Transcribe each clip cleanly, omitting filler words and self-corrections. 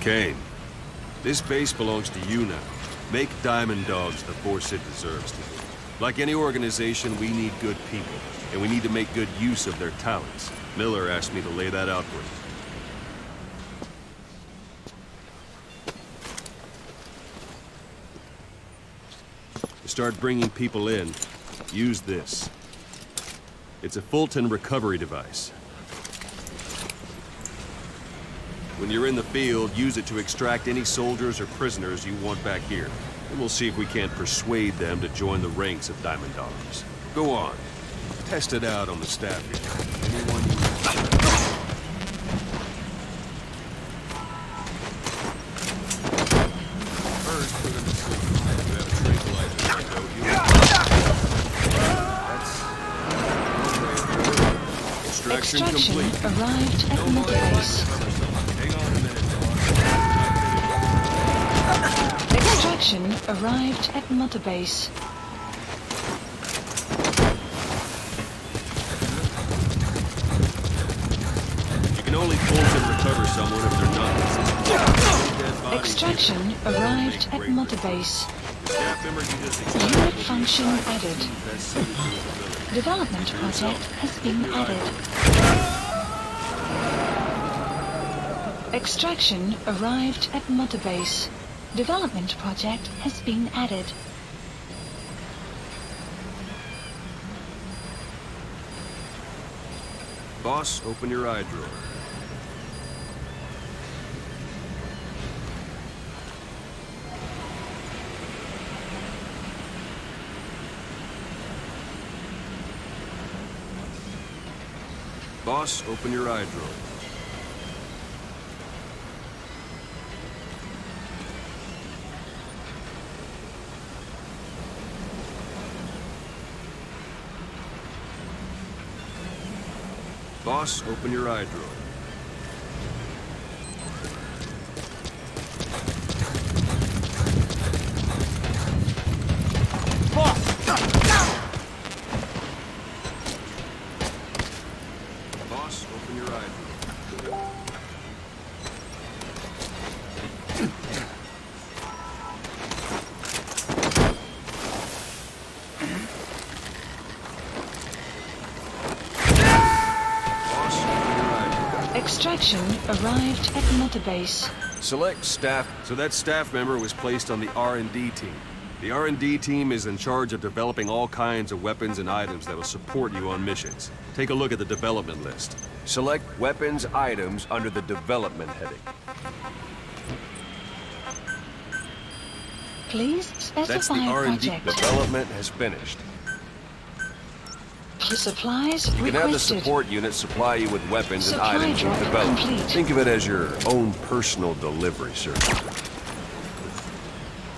Kane, this base belongs to you now. Make Diamond Dogs the force it deserves to be. Like any organization, we need good people, and we need to make good use of their talents. Miller asked me to lay that out for you. To start bringing people in, use this. It's a Fulton recovery device. When you're in the field, use it to extract any soldiers or prisoners you want back here. And we'll see if we can't persuade them to join the ranks of Diamond Dogs. Go on. Test it out on the staff here. Anyone you... First, put him to sleep. You have a tranquilizer right, don't you? That's... Extraction complete. Arrived at Mother Base. Hang on a minute, dog. Extraction arrived at Mother Base. You can only hold and recover someone if they're not. Extraction arrived at Mother Base. Unit function added. Development project has been added. Extraction arrived at Mother Base. Development project has been added. Boss, open your eye drawer. Boss, open your eye drawer. Boss, open your eye drawer. Boss, open your eye drawer. Extraction arrived at Mother Base. Select staff. So that staff member was placed on the R&D team. The R&D team is in charge of developing all kinds of weapons and items that will support you on missions. Take a look at the development list. Select weapons items under the development heading. Please specify That's the R&D. project. Development has finished. Supplies You can have the requested. support unit supply you with weapons Supply and items you've drop developed. complete. Think of it as your own personal delivery service.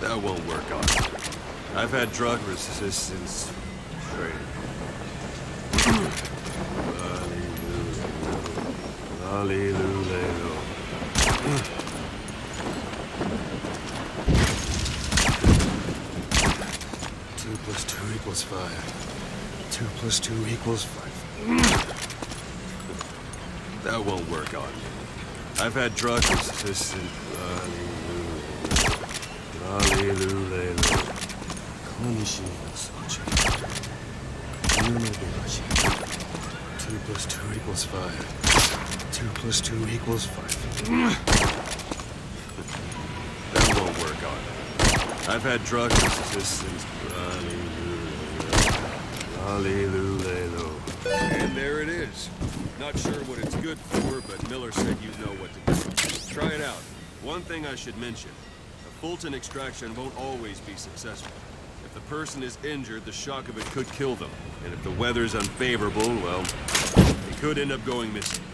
That won't work on me. I've had drug resistance training. Hallelujah. 2 + 2 = 5. 2 + 2 = 5. That won't work on me. I've had drug resistance. Hallelujah. 2 + 2 = 5. 2 + 2 = 5. That won't work on me. I've had drug resistance. Hallelujah. And there it is. Not sure what it's good for, but Miller said you know what to do. Try it out. One thing I should mention. A Fulton extraction won't always be successful. If the person is injured, the shock of it could kill them. And if the weather's unfavorable, well, they could end up going missing.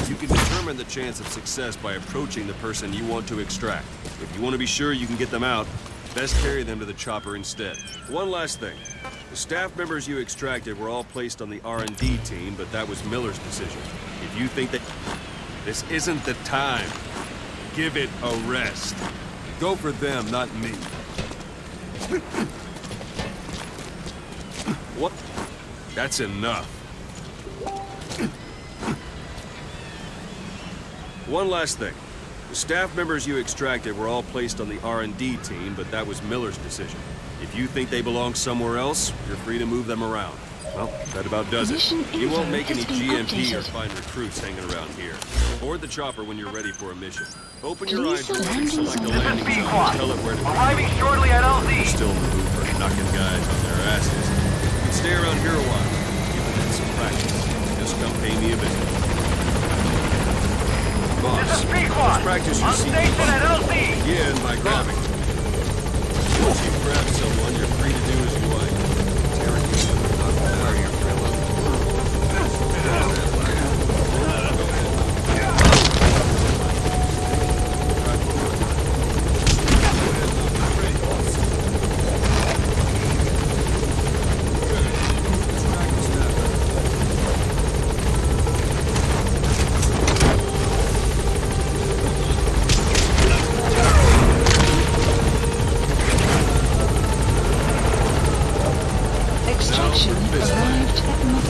You can determine the chance of success by approaching the person you want to extract. If you want to be sure you can get them out, best carry them to the chopper instead. One last thing. The staff members you extracted were all placed on the R&D team, but that was Miller's decision. If you think that this isn't the time, give it a rest. Go for them, not me. What? That's enough. One last thing. The staff members you extracted were all placed on the R&D team, but that was Miller's decision. If you think they belong somewhere else, you're free to move them around. Well, that about does it. You won't make any GMP or find recruits hanging around here. Board the chopper when you're ready for a mission. Open your eyes and select a landing zone and tell it where to go. Arriving shortly at LZ. Still in the mood for knocking guys on their asses. You can stay around here a while. Give them some practice. Just come pay me a visit. Boss, This is Pequod. practice your On station at LZ. begin by grabbing. Once you've grabbed someone, you're free to do as you like.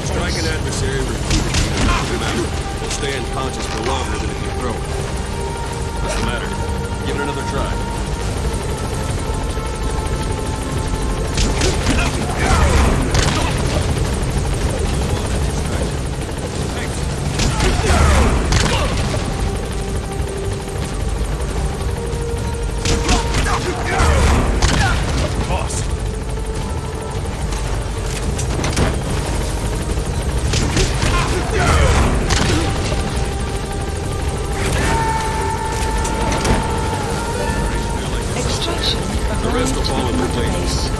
Strike an adversary repeatedly to knock him out. He'll stay unconscious for longer than if you throw him. What's the matter? Give it another try. Boss. The rest will fall into place.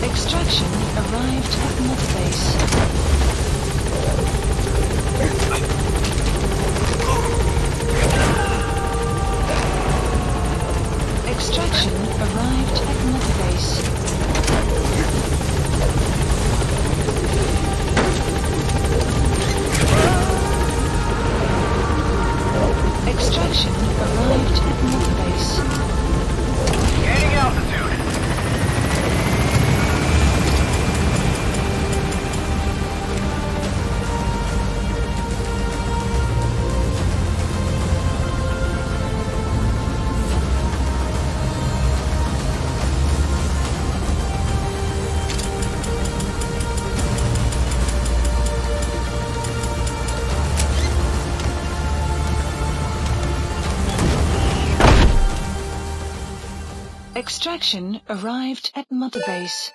Extraction arrived at Mother Base. Extraction arrived at Mother Base. Extraction arrived at Mother Base. Gaining altitude. Extraction arrived at Mother Base.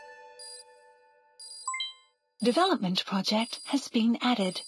Development project has been added.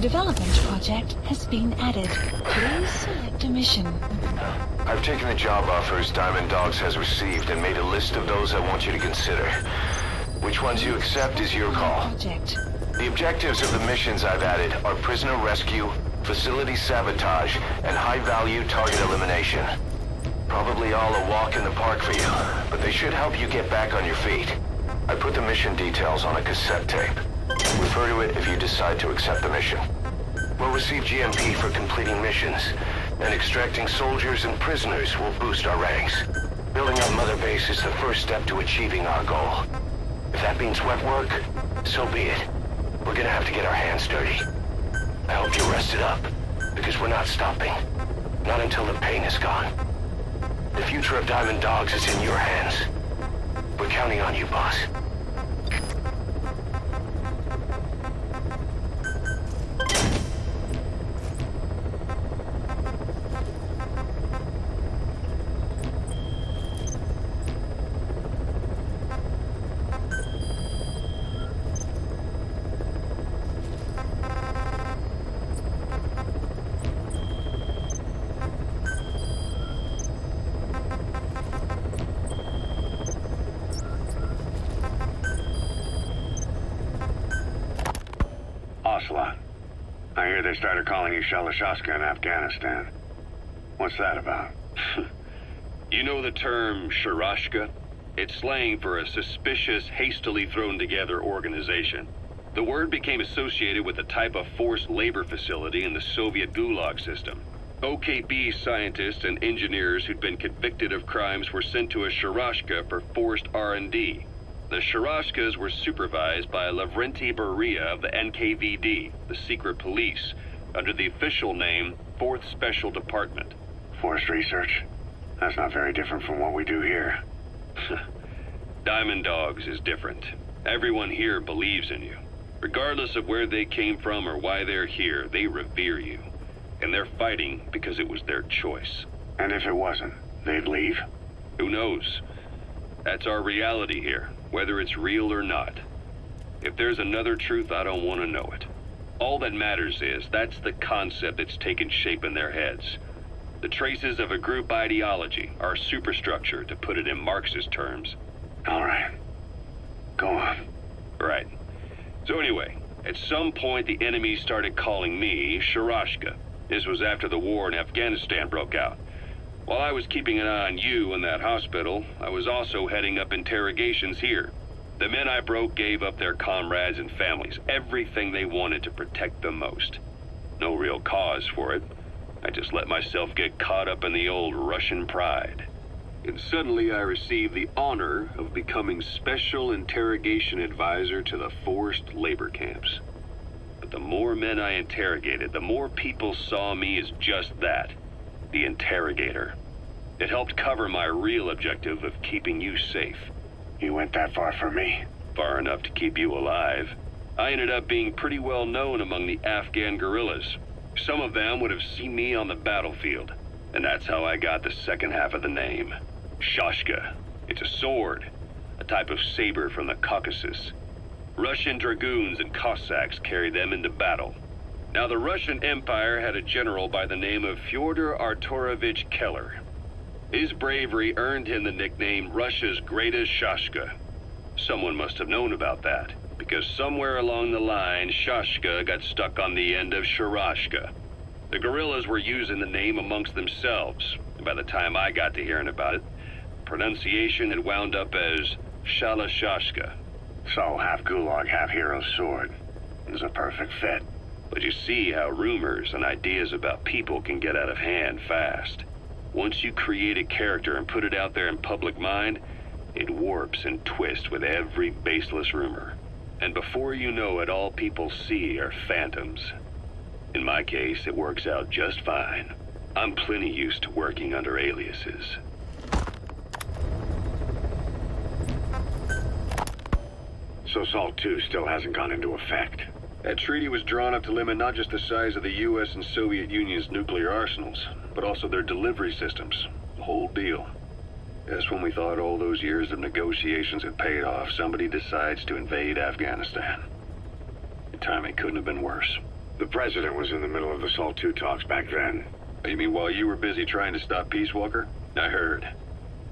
Development project has been added. Please select a mission. I've taken the job offers Diamond Dogs has received and made a list of those I want you to consider. Which ones you accept is your call. Project. The objectives of the missions I've added are prisoner rescue, facility sabotage, and high-value target elimination. Probably all a walk in the park for you, but they should help you get back on your feet. I put the mission details on a cassette tape. Refer to it if you decide to accept the mission. We'll receive GMP for completing missions, and extracting soldiers and prisoners will boost our ranks. Building up Mother Base is the first step to achieving our goal. If that means wet work, so be it. We're gonna have to get our hands dirty. I hope you're rested up, because we're not stopping. Not until the pain is gone. The future of Diamond Dogs is in your hands. We're counting on you, boss. they started calling you Shalashaska in Afghanistan. What's that about? You know the term Sharashka? It's slang for a suspicious, hastily thrown together organization. The word became associated with a type of forced labor facility in the Soviet Gulag system. OKB scientists and engineers who'd been convicted of crimes were sent to a Sharashka for forced R&D. The Sharashkas were supervised by Lavrenti Beria of the NKVD, the secret police, under the official name 4th Special Department. Forced research? That's not very different from what we do here. Diamond Dogs is different. Everyone here believes in you. Regardless of where they came from or why they're here, they revere you. And they're fighting because it was their choice. And if it wasn't, they'd leave? Who knows? That's our reality here, whether it's real or not. If there's another truth, I don't want to know it. All that matters is that's the concept that's taken shape in their heads. The traces of a group ideology, our superstructure, to put it in Marxist terms. All right. Go on. Right. So anyway, at some point the enemy started calling me Sharashka. This was after the war in Afghanistan broke out. While I was keeping an eye on you in that hospital, I was also heading up interrogations here. The men I broke gave up their comrades and families, everything they wanted to protect them most. No real cause for it. I just let myself get caught up in the old Russian pride. And suddenly I received the honor of becoming Special Interrogation Advisor to the forced labor camps. But the more men I interrogated, the more people saw me as just that, the interrogator. It helped cover my real objective of keeping you safe. You went that far for me? Far enough to keep you alive. I ended up being pretty well known among the Afghan guerrillas. Some of them would have seen me on the battlefield, and that's how I got the second half of the name. Shashka. It's a sword, a type of saber from the Caucasus. Russian dragoons and Cossacks carried them into battle. Now, the Russian Empire had a general by the name of Fyodor Arturovich Keller. His bravery earned him the nickname Russia's Greatest Shashka. Someone must have known about that, because somewhere along the line, Shashka got stuck on the end of Sharashka. The guerrillas were using the name amongst themselves, and by the time I got to hearing about it, pronunciation had wound up as Shalashashka. So, half Gulag, half Hero Sword. It was a perfect fit. But you see how rumors and ideas about people can get out of hand fast. Once you create a character and put it out there in public mind, it warps and twists with every baseless rumor. And before you know it, all people see are phantoms. In my case, it works out just fine. I'm plenty used to working under aliases. So SALT II still hasn't gone into effect? That treaty was drawn up to limit not just the size of the U.S. and Soviet Union's nuclear arsenals, but also their delivery systems. The whole deal. Just when we thought all those years of negotiations had paid off, somebody decides to invade Afghanistan. The timing couldn't have been worse. The president was in the middle of the SALT II talks back then. You mean while you were busy trying to stop Peace Walker? I heard.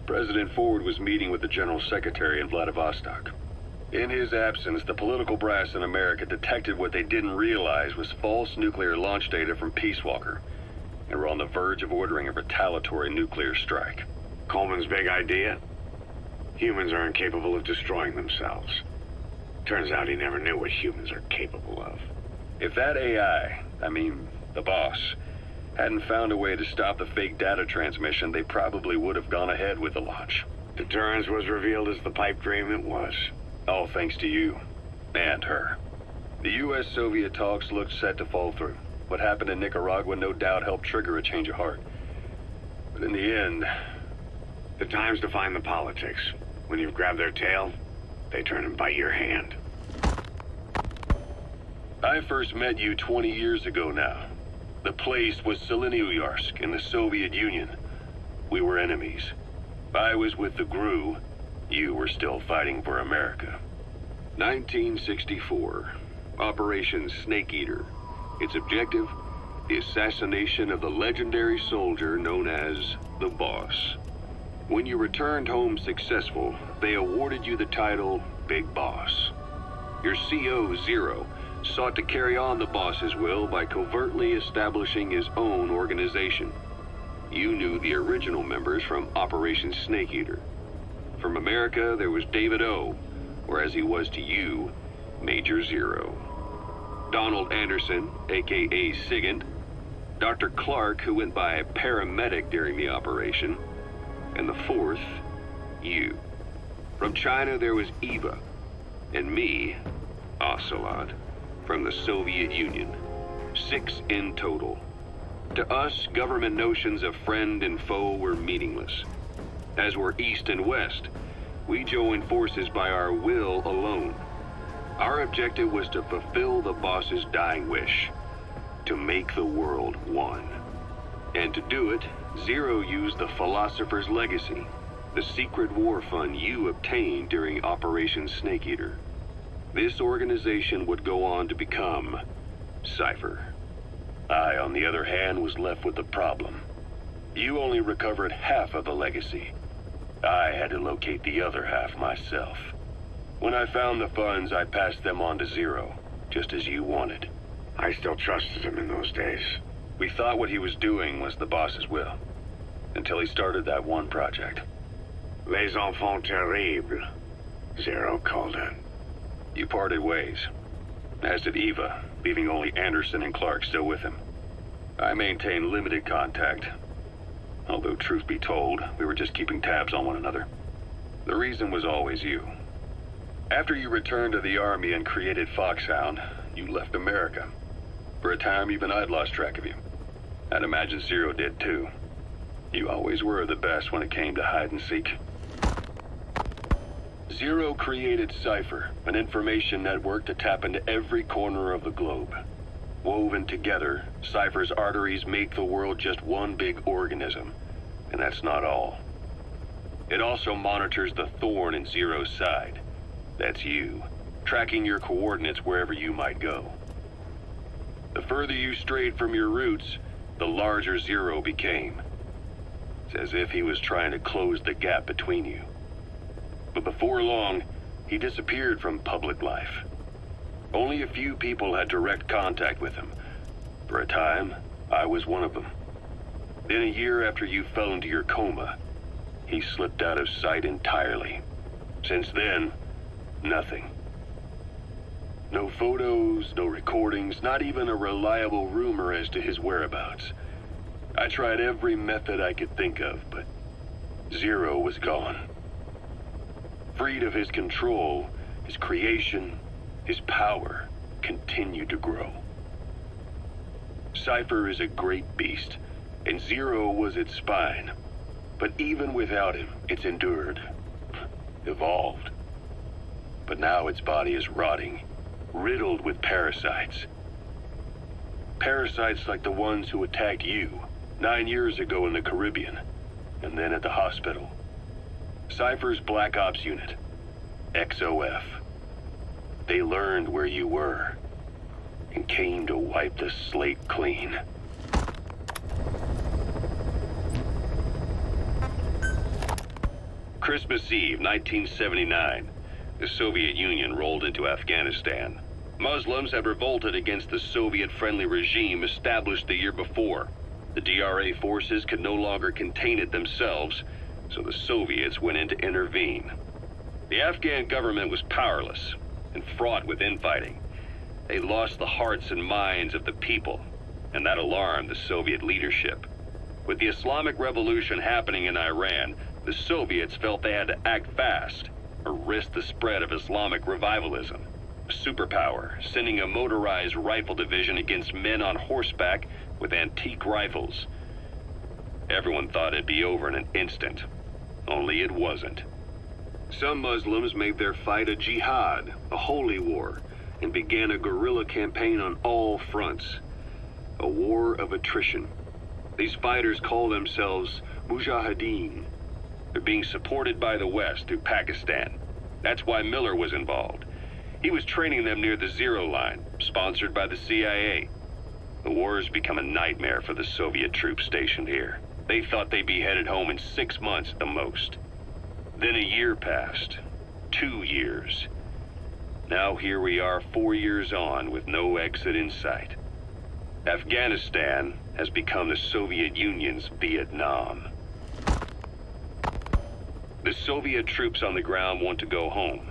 President Ford was meeting with the General Secretary in Vladivostok. In his absence, the political brass in America detected what they didn't realize was false nuclear launch data from Peace Walker. They were on the verge of ordering a retaliatory nuclear strike. Coleman's big idea? Humans are incapable of destroying themselves. Turns out he never knew what humans are capable of. If that AI, the boss, hadn't found a way to stop the fake data transmission, they probably would have gone ahead with the launch. Deterrence was revealed as the pipe dream it was. All thanks to you. And her. The U.S.-Soviet talks looked set to fall through. What happened in Nicaragua no doubt helped trigger a change of heart. But in the end... The time's to find the politics. When you've grabbed their tail, they turn and bite your hand. I first met you 20 years ago now. The place was Selenouyarsk in the Soviet Union. We were enemies. I was with the GRU. You were still fighting for America. 1964. Operation Snake Eater. Its objective? The assassination of the legendary soldier known as the Boss. When you returned home successful, they awarded you the title Big Boss. Your CO, Zero, sought to carry on the boss's will by covertly establishing his own organization. You knew the original members from Operation Snake Eater. From America, there was David O., or as he was to you, Major Zero. Donald Anderson, aka Sigint. Dr. Clark, who went by paramedic during the operation. And the fourth, you. From China, there was Eva. And me, Ocelot, from the Soviet Union. 6 in total. To us, government notions of friend and foe were meaningless. As were East and West, we joined forces by our will alone. Our objective was to fulfill the boss's dying wish, to make the world one. And to do it, Zero used the Philosopher's Legacy, the secret war fund you obtained during Operation Snake Eater. This organization would go on to become Cypher. I, on the other hand, was left with the problem. You only recovered half of the legacy. I had to locate the other half myself. When I found the funds, I passed them on to Zero, just as you wanted. I still trusted him in those days. We thought what he was doing was the boss's will, until he started that one project. Les enfants terribles, Zero called it. You parted ways, as did Eva, leaving only Anderson and Clark still with him. I maintained limited contact, although truth be told, we were just keeping tabs on one another. The reason was always you. After you returned to the Army and created Foxhound, you left America. For a time, even I'd lost track of you. I'd imagine Zero did too. You always were the best when it came to hide and seek. Zero created Cypher, an information network to tap into every corner of the globe. Woven together, Cypher's arteries make the world just one big organism. And that's not all. It also monitors the thorn in Zero's side. That's you, tracking your coordinates wherever you might go. The further you strayed from your roots, the larger Zero became. It's as if he was trying to close the gap between you. But before long, he disappeared from public life. Only a few people had direct contact with him. For a time, I was one of them. Then a year after you fell into your coma, he slipped out of sight entirely. Since then, nothing. No photos, no recordings, not even a reliable rumor as to his whereabouts. I tried every method I could think of, but Zero was gone. Freed of his control, his creation, his power continued to grow. Cypher is a great beast, and Zero was its spine. But even without him, it's endured, evolved. But now its body is rotting, riddled with parasites. Parasites like the ones who attacked you 9 years ago in the Caribbean, and then at the hospital. Cypher's Black Ops Unit, XOF. They learned where you were, and came to wipe the slate clean. Christmas Eve, 1979. The Soviet Union rolled into Afghanistan. Muslims had revolted against the Soviet-friendly regime established the year before. The DRA forces could no longer contain it themselves, so the Soviets went in to intervene. The Afghan government was powerless and fraught with infighting. They lost the hearts and minds of the people, and that alarmed the Soviet leadership. With the Islamic Revolution happening in Iran, the Soviets felt they had to act fast or risk the spread of Islamic revivalism. A superpower, sending a motorized rifle division against men on horseback with antique rifles. Everyone thought it'd be over in an instant, only it wasn't. Some Muslims made their fight a jihad, a holy war, and began a guerrilla campaign on all fronts. A war of attrition. These fighters call themselves Mujahideen. They're being supported by the West through Pakistan. That's why Miller was involved. He was training them near the Zero Line, sponsored by the CIA. The war has become a nightmare for the Soviet troops stationed here. They thought they'd be headed home in 6 months at the most. Then a year passed. 2 years. Now here we are 4 years on with no exit in sight. Afghanistan has become the Soviet Union's Vietnam. The Soviet troops on the ground want to go home,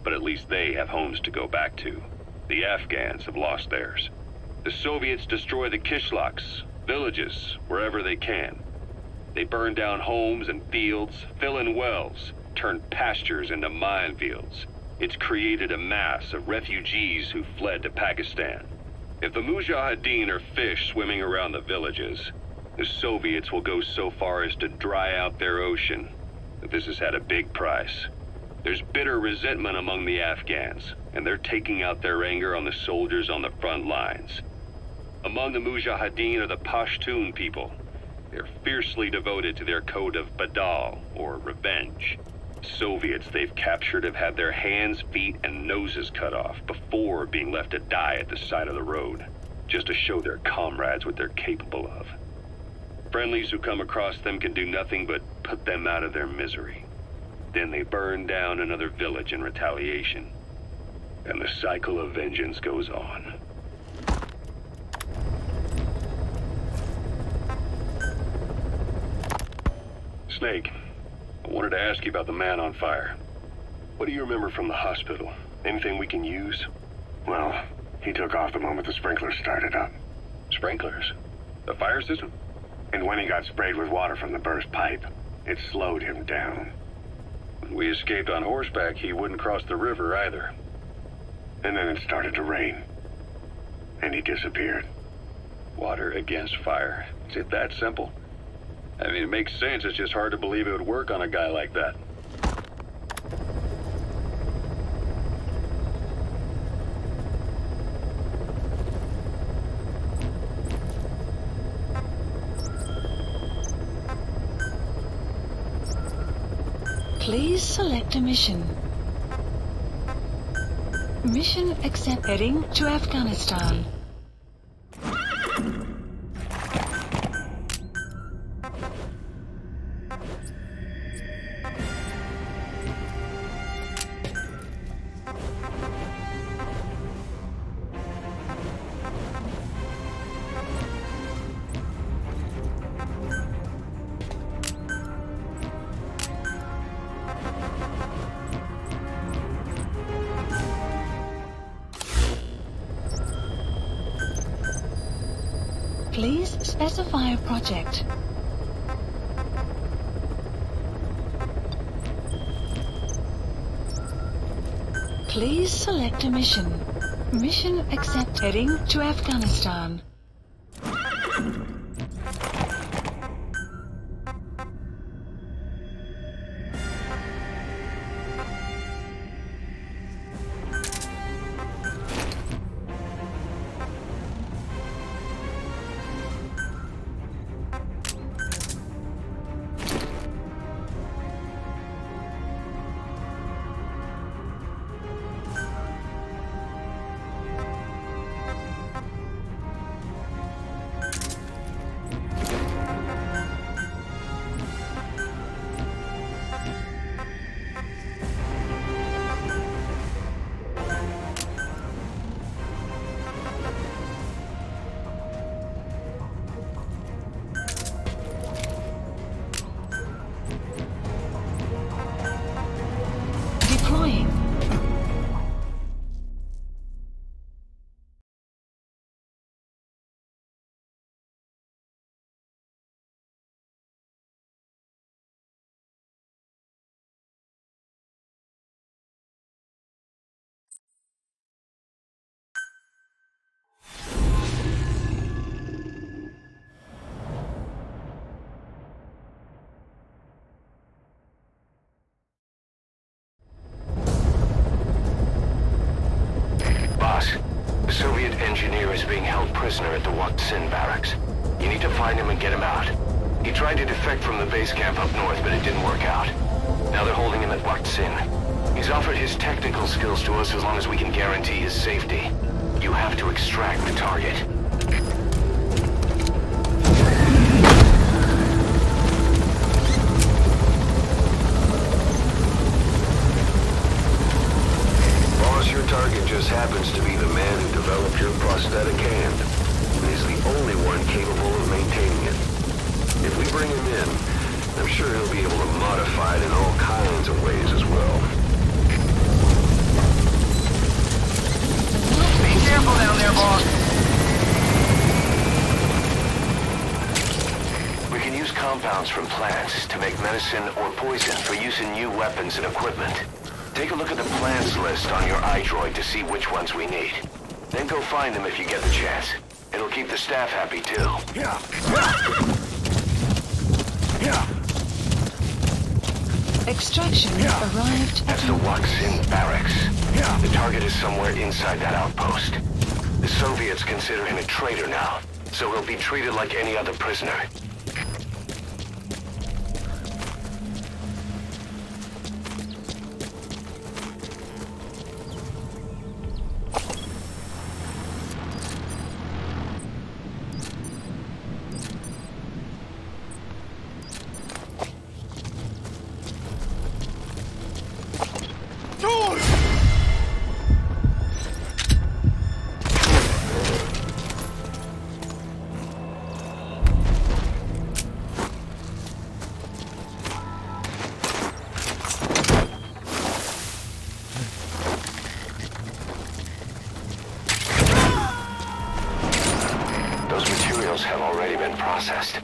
but at least they have homes to go back to. The Afghans have lost theirs. The Soviets destroy the kishlaks, villages, wherever they can. They burn down homes and fields, fill in wells, turn pastures into minefields. It's created a mass of refugees who fled to Pakistan. If the Mujahideen are fish swimming around the villages, the Soviets will go so far as to dry out their ocean. But this has had a big price. There's bitter resentment among the Afghans, and they're taking out their anger on the soldiers on the front lines. Among the Mujahideen are the Pashtun people. They're fiercely devoted to their code of Badal, or revenge. Soviets they've captured have had their hands, feet, and noses cut off before being left to die at the side of the road, just to show their comrades what they're capable of. Friendlies who come across them can do nothing but put them out of their misery. Then they burn down another village in retaliation. And the cycle of vengeance goes on. Snake, I wanted to ask you about the man on fire. What do you remember from the hospital? Anything we can use? Well, he took off the moment the sprinklers started up. Sprinklers? The fire system? And when he got sprayed with water from the burst pipe, it slowed him down. When we escaped on horseback, he wouldn't cross the river either. And then it started to rain. And he disappeared. Water against fire. Is it that simple? I mean, it makes sense. It's just hard to believe it would work on a guy like that. Please select a mission. Mission accept. Heading to Afghanistan. Please specify a project. Please select a mission. Mission accept. Heading to Afghanistan. Deploying. The Soviet engineer is being held prisoner at the Mgsv barracks. You need to find him and get him out. He tried to defect from the base camp up north, but it didn't work out. Now they're holding him at Mgsv. He's offered his technical skills to us as long as we can guarantee his safety. You have to extract the target. Boss, your target happens to be the man who developed your prosthetic hand. And he's the only one capable of maintaining it. If we bring him in, I'm sure he'll be able to modify it in all kinds of ways as well. Be careful down there, boss. We can use compounds from plants to make medicine or poison for use in new weapons and equipment. Take a look at the plants list on your iDroid to see which ones we need. Then go find them if you get the chance. It'll keep the staff happy too. Extraction arrived That's at the your Mgsv barracks. The target is somewhere inside that outpost. The Soviets consider him a traitor now, so he'll be treated like any other prisoner. Have already been processed.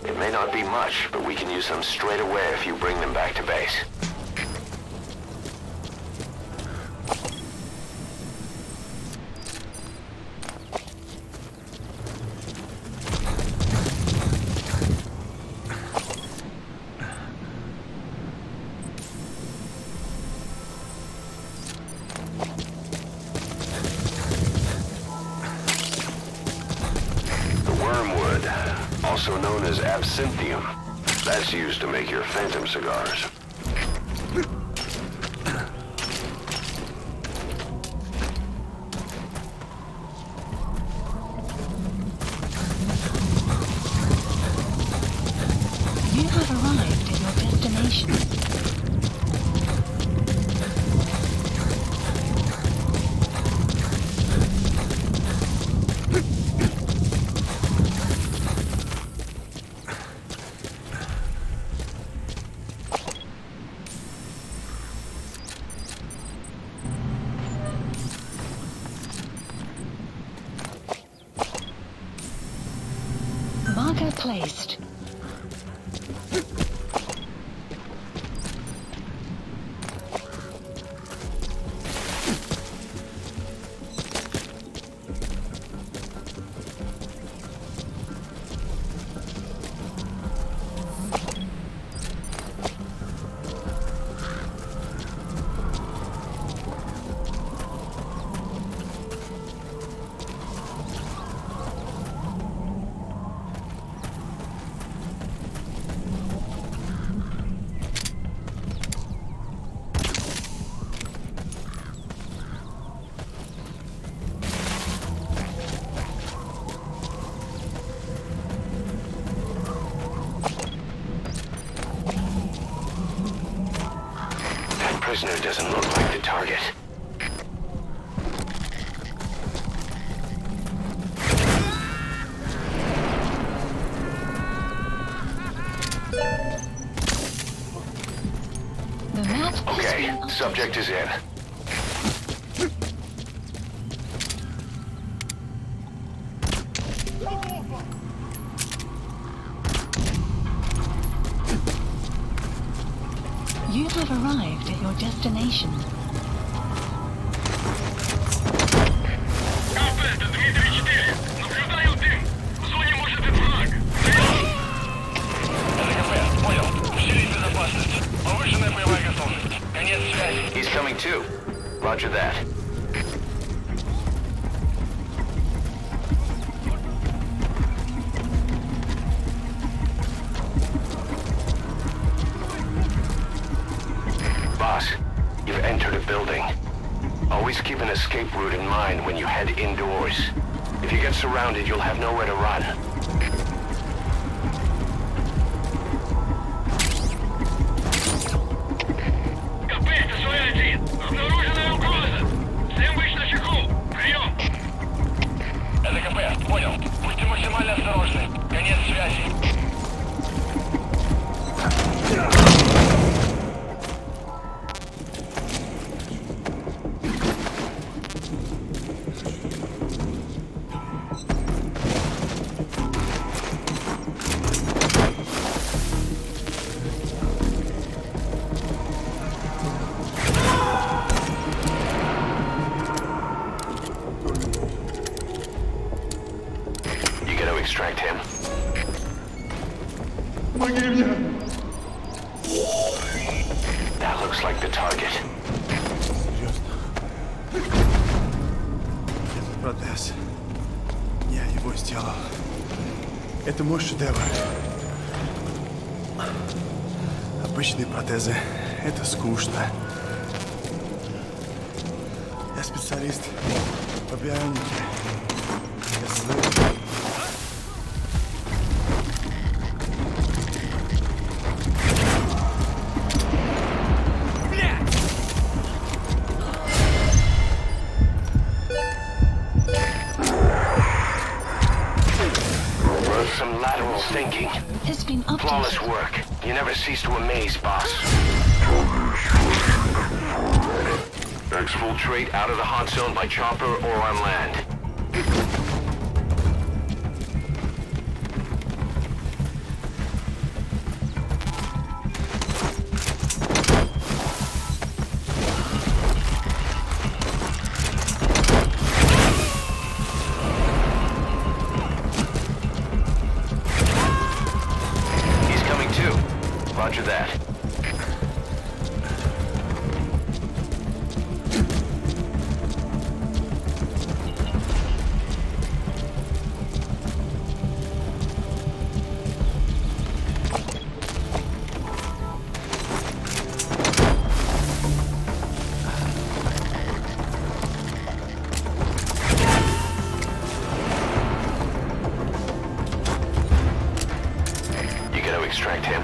It may not be much, but we can use them straight away if you bring them back to base. Also known as absinthium. That's used to make your phantom cigars. You have arrived at your destination. Marker placed. Prisoner doesn't look like the target. The map Okay, subject is in. You have arrived at your destination. Это Дмитрий-4. Наблюдаю дым. В зоне может быть враг. РГП, понял. Усилить безопасность. Повышенная боевая готовность. Конец связи. He's coming too. Roger that. Boss, you've entered a building. Always keep an escape route in mind when you head indoors. If you get surrounded, you'll have nowhere to run. КП, это свой один. Обнаружена угроза. Всем быть начеку. like the target. Серьезно? Это протез. Я его сделал. Это мой шедевр. Обычные протезы — это скучно. Я специалист по бионике. Я слышу. Some lateral thinking. Has been Flawless updated. work. You never cease to amaze, boss. Exfiltrate out of the hot zone by chopper or on land. Roger that. You gonna extract him?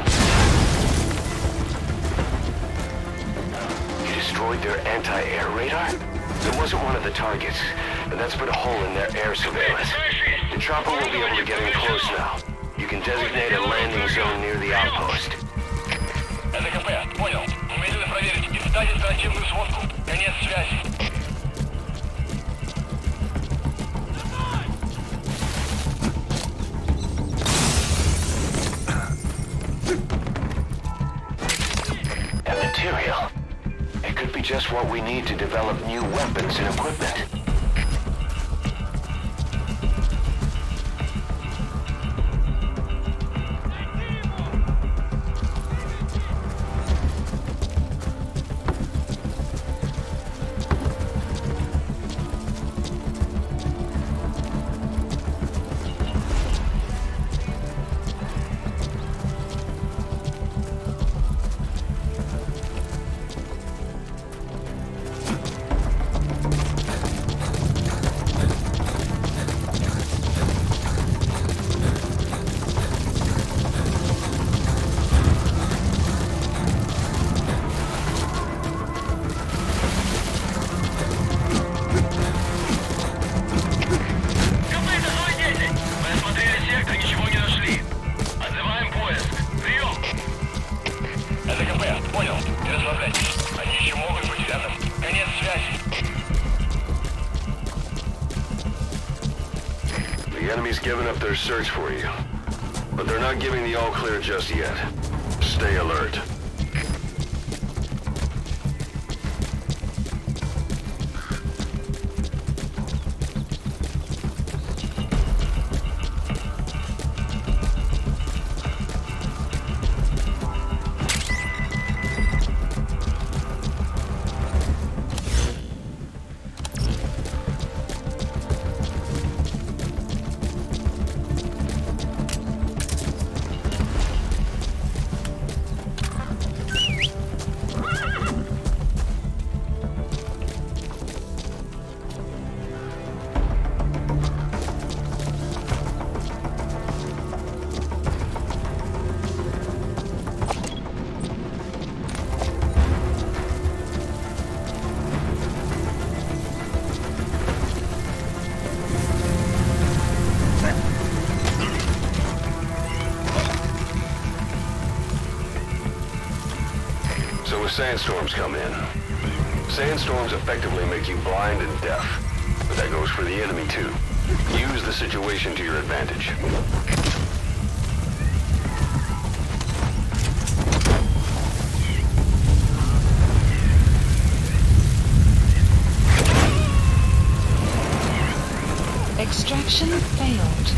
Their anti-air radar? It wasn't one of the targets, and that's put a hole in their air surveillance. The chopper will be able to get in close now. You can designate a landing zone near the outpost. МГВ, понял. Немедленно проверить и сдать оперативную сводку. Конец связи. And material. It could be just what we need to develop new weapons and equipment. The enemy's given up their search for you, but they're not giving the all-clear just yet. Stay alert. So as sandstorms come in, sandstorms effectively make you blind and deaf. But that goes for the enemy too. Use the situation to your advantage. Extraction failed.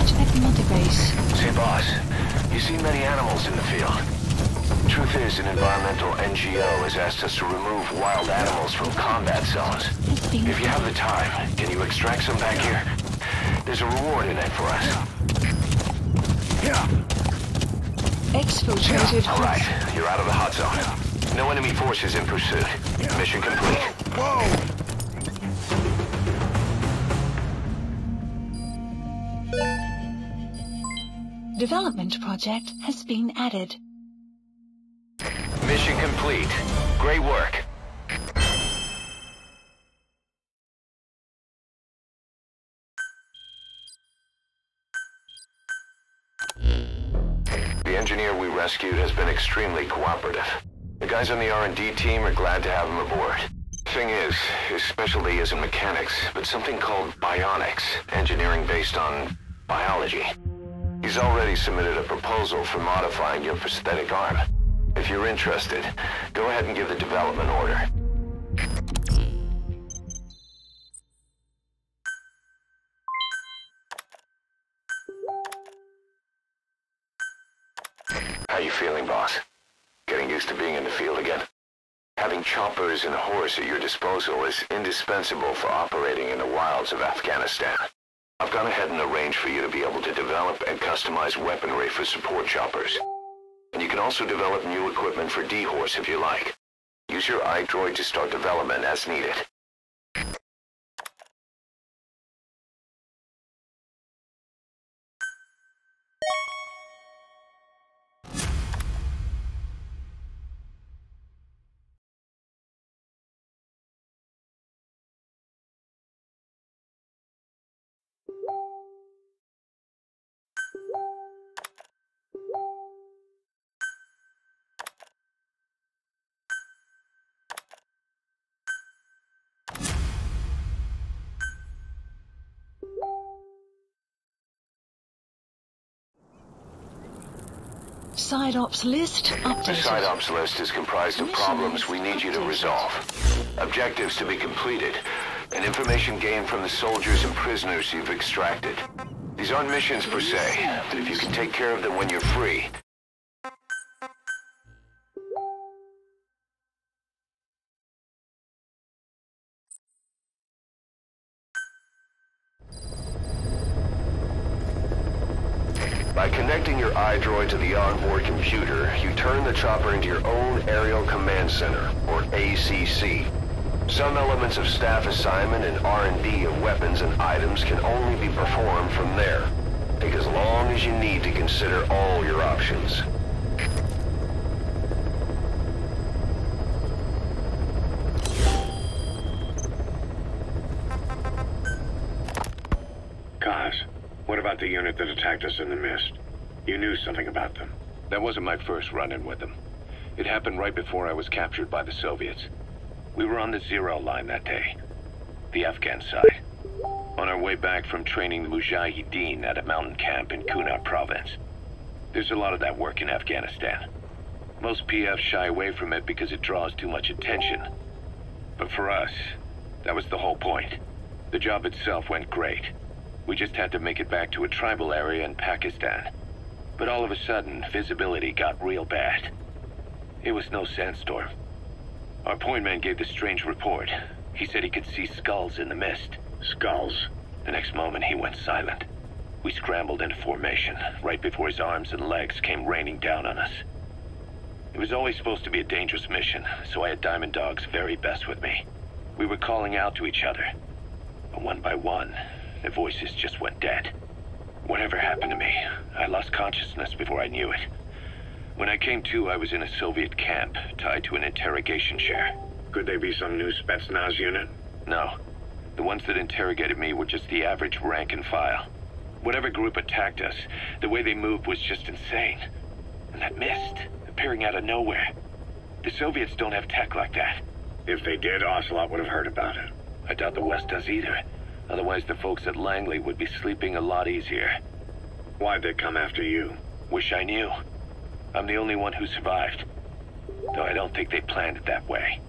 Reach at Mother Base. Say, boss, you see many animals in the field. Truth is, an environmental NGO has asked us to remove wild animals from combat zones. If you have the time, can you extract some back here? There's a reward in it for us. Exfiltrated. All right, you're out of the hot zone. No enemy forces in pursuit. Mission complete. Whoa! Development project has been added. Mission complete. Great work. The engineer we rescued has been extremely cooperative. The guys on the R&D team are glad to have him aboard. Thing is, his specialty isn't mechanics, but something called bionics, engineering based on biology. He's already submitted a proposal for modifying your prosthetic arm. If you're interested, go ahead and give the development order. How you feeling, boss? Getting used to being in the field again? Having choppers and a horse at your disposal is indispensable for operating in the wilds of Afghanistan. I've gone ahead and arranged for you to be able to develop and customize weaponry for support choppers. And you can also develop new equipment for D-Horse if you like. Use your iDroid to start development as needed. Side ops list updated. The side ops list is comprised of problems we need you to resolve, objectives to be completed, and information gained from the soldiers and prisoners you've extracted. These aren't missions per se, but if you can take care of them when you're free... By connecting your iDroid to the onboard computer, you turn the chopper into your own Aerial Command Center, or ACC. Some elements of staff assignment and R&D of weapons and items can only be performed from there. Take as long as you need to consider all your options. Kaz, what about the unit that attacked us in the mist? You knew something about them. That wasn't my first run-in with them. It happened right before I was captured by the Soviets. We were on the zero line that day, the Afghan side, on our way back from training the Mujahideen at a mountain camp in Kunar province. There's a lot of that work in Afghanistan. Most PFs shy away from it because it draws too much attention. But for us, that was the whole point. The job itself went great. We just had to make it back to a tribal area in Pakistan. But all of a sudden, visibility got real bad. It was no sandstorm. Our point man gave this strange report. He said he could see skulls in the mist. Skulls? The next moment, he went silent. We scrambled into formation, right before his arms and legs came raining down on us. It was always supposed to be a dangerous mission, so I had Diamond Dog's very best with me. We were calling out to each other. But one by one, the voices just went dead. Whatever happened to me, I lost consciousness before I knew it. When I came to, I was in a Soviet camp, tied to an interrogation chair. Could they be some new Spetsnaz unit? No. The ones that interrogated me were just the average rank and file. Whatever group attacked us, the way they moved was just insane. And that mist, appearing out of nowhere. The Soviets don't have tech like that. If they did, Ocelot would have heard about it. I doubt the West does either. Otherwise, the folks at Langley would be sleeping a lot easier. Why'd they come after you? Wish I knew. I'm the only one who survived. Though I don't think they planned it that way.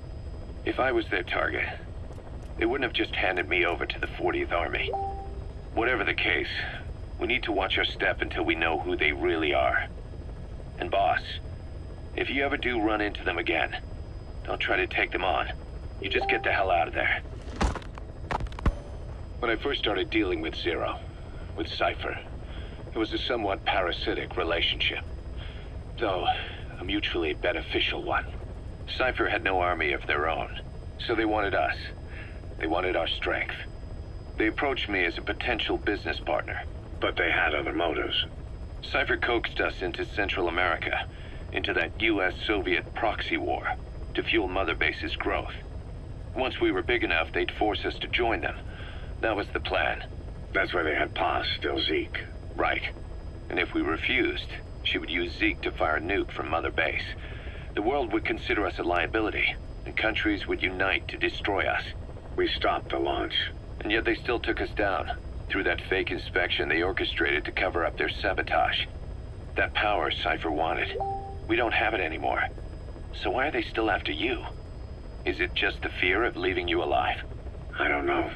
If I was their target, they wouldn't have just handed me over to the 40th Army. Whatever the case, We need to watch our step until we know who they really are. And boss, if you ever do run into them again, don't try to take them on. You just get the hell out of there. When I first started dealing with Zero, with Cypher, it was a somewhat parasitic relationship, though a mutually beneficial one. Cypher had no army of their own, so they wanted us. They wanted our strength. They approached me as a potential business partner. But they had other motives. Cypher coaxed us into Central America, into that US-Soviet proxy war, to fuel Mother Base's growth. Once we were big enough, they'd force us to join them. That was the plan. That's why they had Paz still Zeke. Right. And if we refused, she would use Zeke to fire a nuke from Mother Base. The world would consider us a liability, and countries would unite to destroy us. We stopped the launch. And yet they still took us down. Through that fake inspection they orchestrated to cover up their sabotage. That power Cypher wanted. We don't have it anymore. So why are they still after you? Is it just the fear of leaving you alive? I don't know.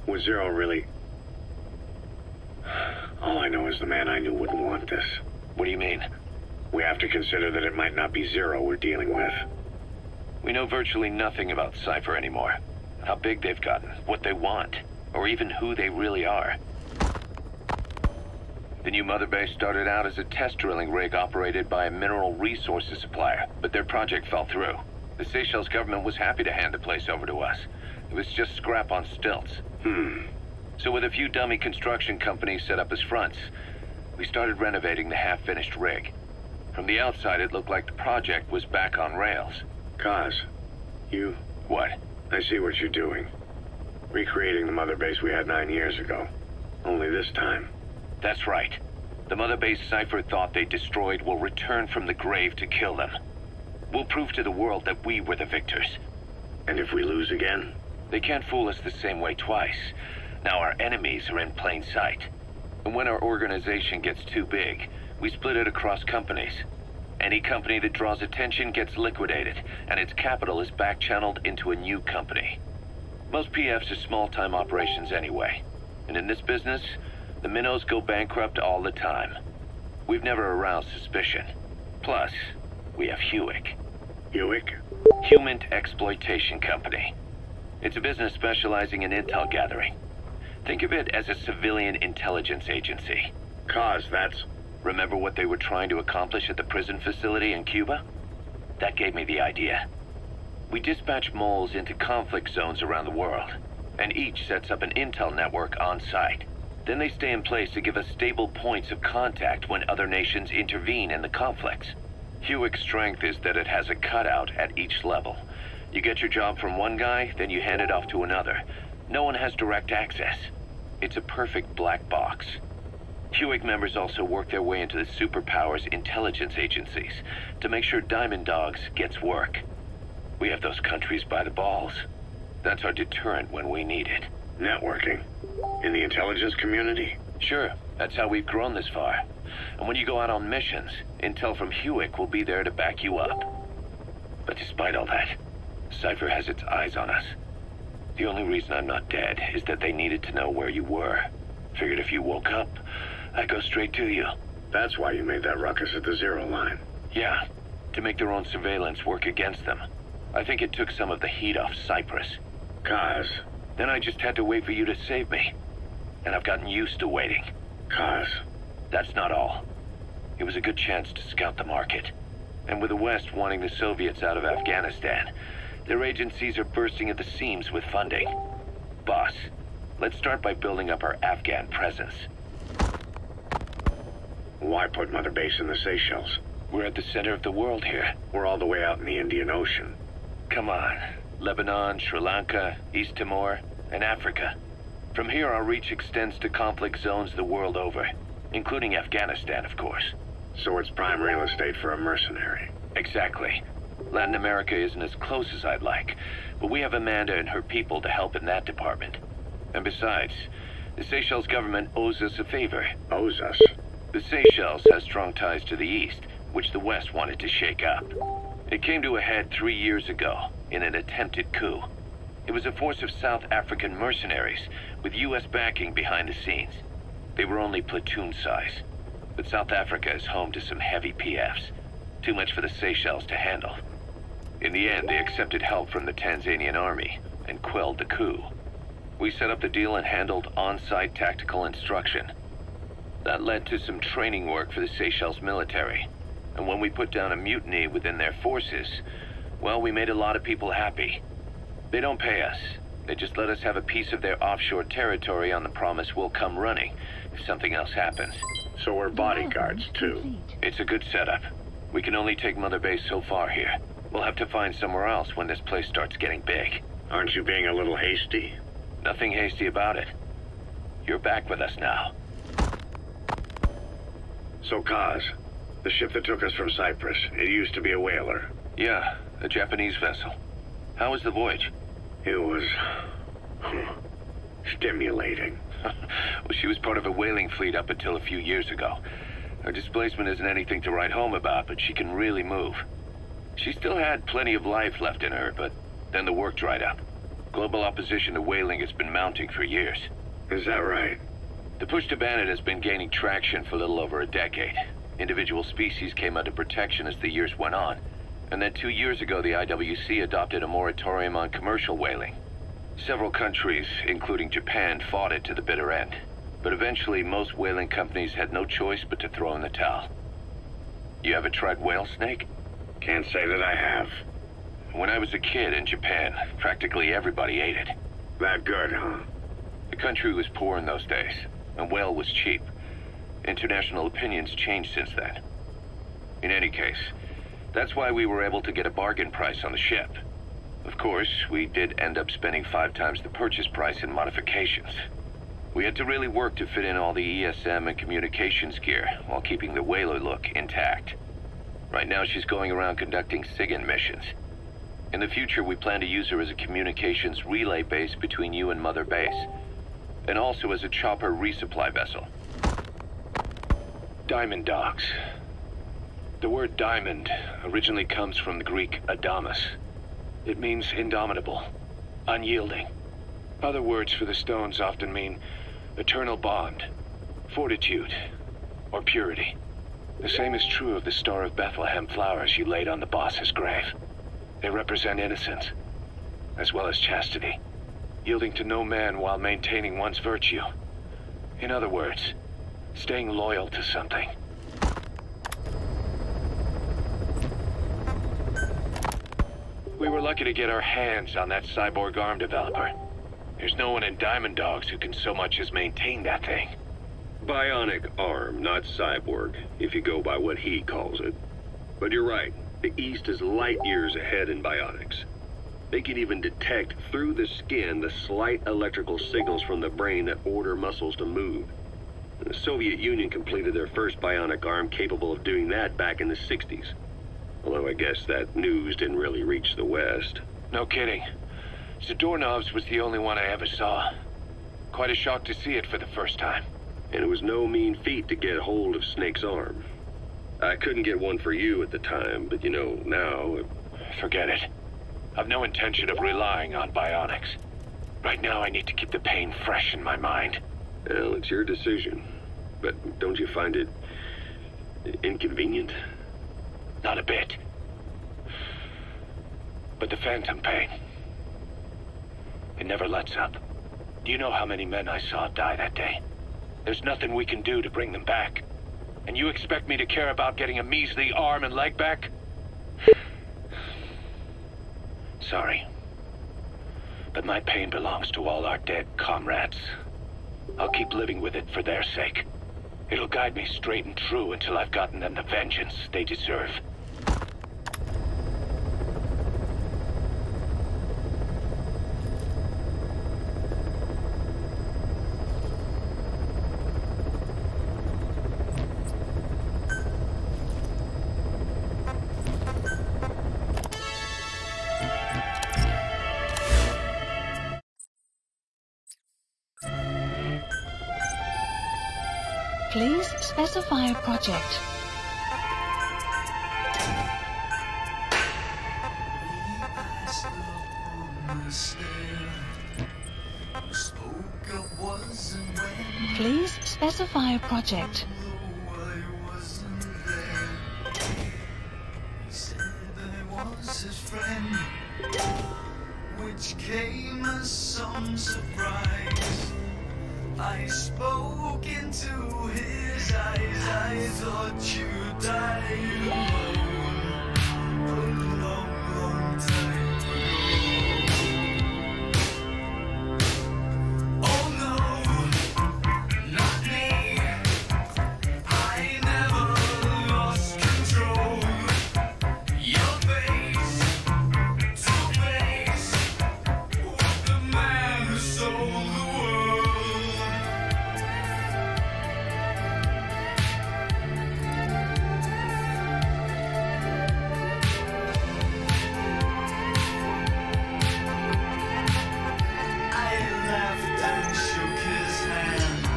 Was Zero really... All I know is the man I knew wouldn't want this. What do you mean? We have to consider that it might not be Zero we're dealing with. We know virtually nothing about Cypher anymore. How big they've gotten, what they want, or even who they really are. The new Mother Base started out as a test drilling rig operated by a mineral resources supplier, but their project fell through. The Seychelles government was happy to hand the place over to us. It was just scrap on stilts. So with a few dummy construction companies set up as fronts, we started renovating the half-finished rig. From the outside, it looked like the project was back on rails. Kaz, you... What? I see what you're doing. Recreating the Mother Base we had 9 years ago. Only this time. That's right. The Mother Base Cypher thought they destroyed will return from the grave to kill them. We'll prove to the world that we were the victors. And if we lose again? They can't fool us the same way twice. Now our enemies are in plain sight. And when our organization gets too big, we split it across companies. Any company that draws attention gets liquidated, and its capital is back-channeled into a new company. Most PFs are small-time operations anyway. And in this business, the minnows go bankrupt all the time. We've never aroused suspicion. Plus, we have Hewick. Hewick? Human Exploitation Company. It's a business specializing in intel gathering. Think of it as a civilian intelligence agency. Kaz, that's... Remember what they were trying to accomplish at the prison facility in Cuba? That gave me the idea. We dispatch moles into conflict zones around the world, and each sets up an intel network on site. Then they stay in place to give us stable points of contact when other nations intervene in the conflicts. Hewick's strength is that it has a cutout at each level. You get your job from one guy, then you hand it off to another. No one has direct access. It's a perfect black box. Hewick members also work their way into the superpowers intelligence agencies to make sure Diamond Dogs gets work. We have those countries by the balls. That's our deterrent when we need it. Networking? In the intelligence community? Sure, that's how we've grown this far. And when you go out on missions, intel from Hewick will be there to back you up. But despite all that, Cypher has its eyes on us. The only reason I'm not dead is that they needed to know where you were. Figured if you woke up, I'd go straight to you. That's why you made that ruckus at the Zero line. Yeah, to make their own surveillance work against them. I think it took some of the heat off Cyprus. Kaz. Then I just had to wait for you to save me. And I've gotten used to waiting. Kaz. That's not all. It was a good chance to scout the market. And with the West wanting the Soviets out of Afghanistan, their agencies are bursting at the seams with funding. Boss, let's start by building up our Afghan presence. Why put Mother Base in the Seychelles? We're at the center of the world here. We're all the way out in the Indian Ocean. Come on. Lebanon, Sri Lanka, East Timor, and Africa. From here, our reach extends to conflict zones the world over, including Afghanistan, of course. So it's prime real estate for a mercenary. Exactly. Latin America isn't as close as I'd like, but we have Amanda and her people to help in that department. And besides, the Seychelles government owes us a favor. Owes us? The Seychelles has strong ties to the east, which the West wanted to shake up. It came to a head 3 years ago, in an attempted coup. It was a force of South African mercenaries, with U.S. backing behind the scenes. They were only platoon size. But South Africa is home to some heavy PFs. Too much for the Seychelles to handle. In the end, they accepted help from the Tanzanian army and quelled the coup. We set up the deal and handled on-site tactical instruction. That led to some training work for the Seychelles military. And when we put down a mutiny within their forces, well, we made a lot of people happy. They don't pay us. They just let us have a piece of their offshore territory on the promise we'll come running if something else happens. So we're bodyguards, too. It's a good setup. We can only take Mother Base so far here. We'll have to find somewhere else when this place starts getting big. Aren't you being a little hasty? Nothing hasty about it. You're back with us now. So, Kaz, the ship that took us from Cyprus, it used to be a whaler. Yeah, a Japanese vessel. How was the voyage? It was... stimulating. Well, she was part of a whaling fleet up until a few years ago. Her displacement isn't anything to write home about, but she can really move. She still had plenty of life left in her, but then the work dried up. Global opposition to whaling has been mounting for years. Is that right? The push to ban it has been gaining traction for a little over a decade. Individual species came under protection as the years went on. And then 2 years ago, the IWC adopted a moratorium on commercial whaling. Several countries, including Japan, fought it to the bitter end. But eventually, most whaling companies had no choice but to throw in the towel. You ever tried whale snake? Can't say that I have. When I was a kid in Japan, practically everybody ate it. That good, huh? The country was poor in those days, and whale was cheap. International opinions changed since then. In any case, that's why we were able to get a bargain price on the ship. Of course, we did end up spending 5 times the purchase price in modifications. We had to really work to fit in all the ESM and communications gear while keeping the whaler look intact. Right now, she's going around conducting SIGINT missions. In the future, we plan to use her as a communications relay base between you and Mother Base, and also as a chopper resupply vessel. Diamond dogs. The word diamond originally comes from the Greek adamas. It means indomitable, unyielding. Other words for the stones often mean eternal bond, fortitude, or purity. The same is true of the Star of Bethlehem flowers you laid on the boss's grave. They represent innocence, as well as chastity, yielding to no man while maintaining one's virtue. In other words, staying loyal to something. We were lucky to get our hands on that cyborg arm developer. There's no one in Diamond Dogs who can so much as maintain that thing. Bionic arm, not cyborg, if you go by what he calls it. But you're right, the East is light years ahead in bionics. They can even detect through the skin the slight electrical signals from the brain that order muscles to move. The Soviet Union completed their first bionic arm capable of doing that back in the 60s. Although I guess that news didn't really reach the West. No kidding. Zadorov's was the only one I ever saw. Quite a shock to see it for the first time. And it was no mean feat to get hold of Snake's arm. I couldn't get one for you at the time, but you know, now... Forget it. I've no intention of relying on bionics. Right now I need to keep the pain fresh in my mind. Well, it's your decision. But don't you find it... inconvenient? Not a bit. But the phantom pain... it never lets up. Do you know how many men I saw die that day? There's nothing we can do to bring them back. And you expect me to care about getting a measly arm and leg back? Sorry. But my pain belongs to all our dead comrades. I'll keep living with it for their sake. It'll guide me straight and true until I've gotten them the vengeance they deserve. Please specify a project. Please specify a project. He said I was his friend, which came as some surprise. I spoke into his eyes. I thought you died alone a long, long time ago. Oh no, not me. I never lost control. Your face to face with the man who sold the world.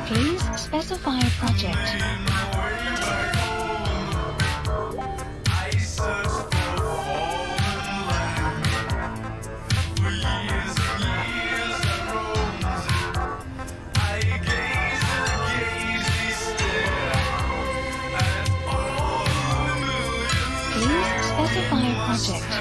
Please specify a project. Please specify a project.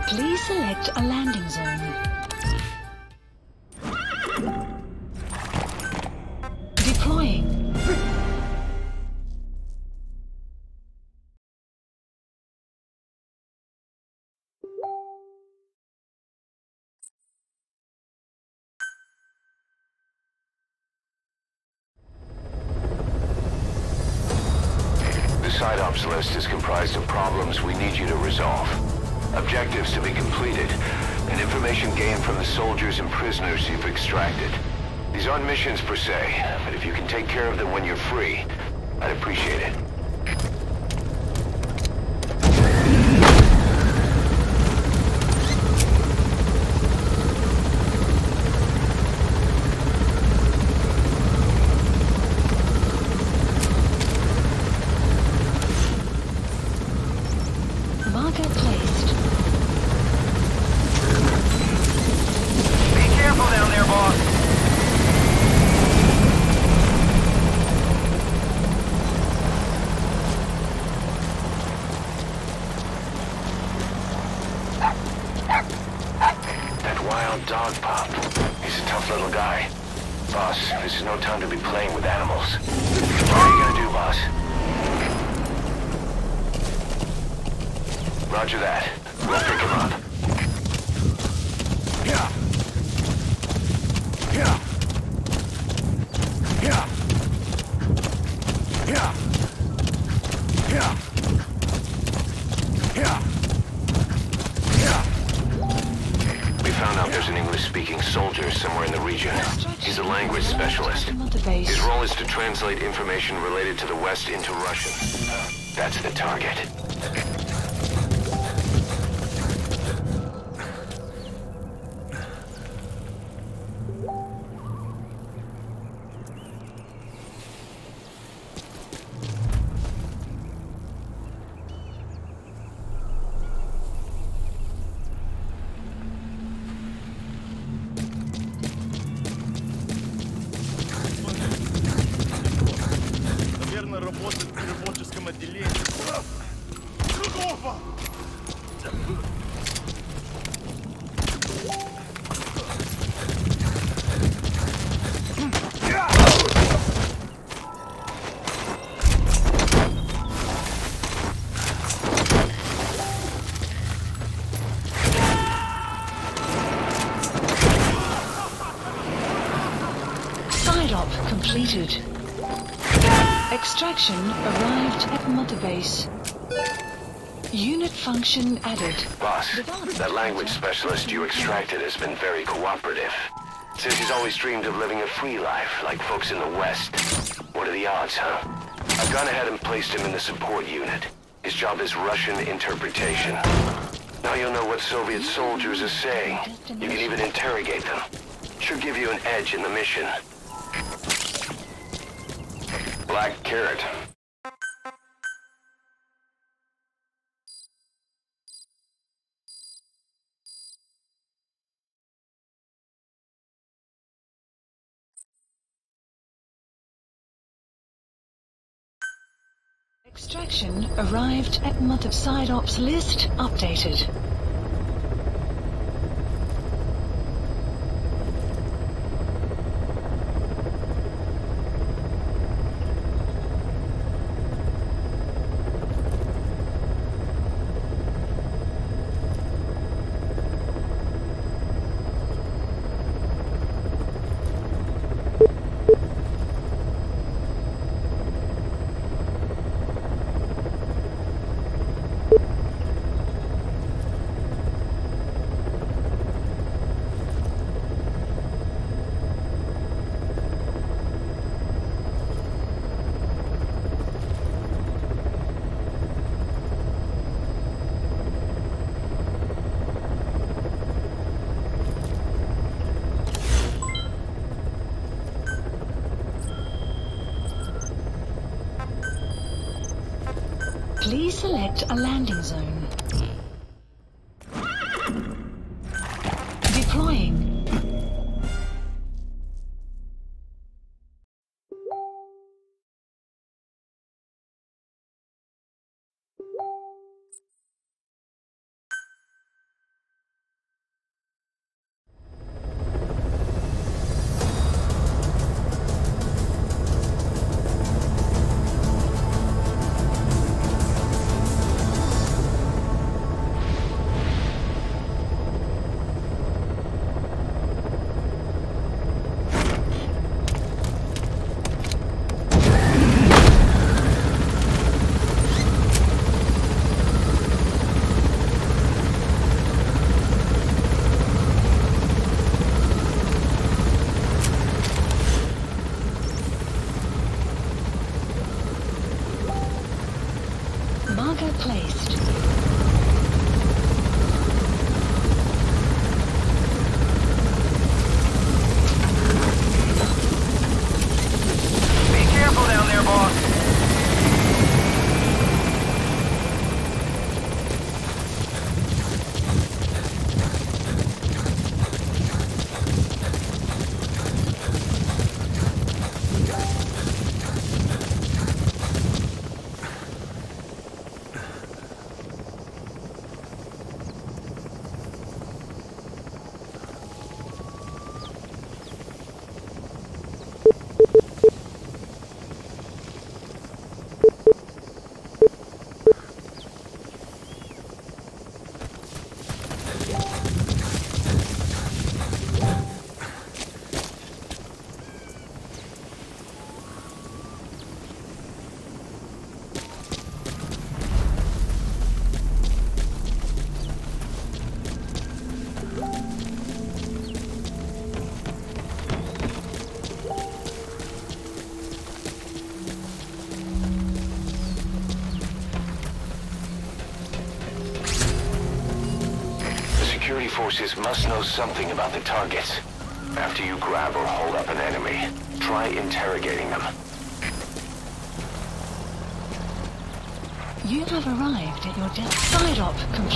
Please select a landing zone. Deploying. The side ops list is comprised of problems we need you to resolve. Objectives to be completed, and information gained from the soldiers and prisoners you've extracted. These aren't missions per se, but if you can take care of them when you're free, I'd appreciate it. Marker placed. Be careful down there, boss. That wild dog pup. He's a tough little guy. Boss, this is no time to be playing with animals. What are you gonna do, boss? Roger that. We'll pick him up. We found out there's an English-speaking soldier somewhere in the region. He's a language specialist. His role is to translate information related to the West into Russian. That's the target. работать в переводческом отделении. Готово! Completed. Extraction arrived at Mother Base. Unit function added. Boss, that language specialist you extracted has been very cooperative. Says he's always dreamed of living a free life, like folks in the West. What are the odds, huh? I've gone ahead and placed him in the support unit. His job is Russian interpretation. Now you'll know what Soviet soldiers are saying. You can even interrogate them. Should give you an edge in the mission. Black carrot. Extraction arrived at Mother. Side ops list updated. Please select a landing zone. Deploying. Marker placed. Be careful down there, boss. Security forces must know something about the targets. After you grab or hold up an enemy, try interrogating them. You have arrived at your desk.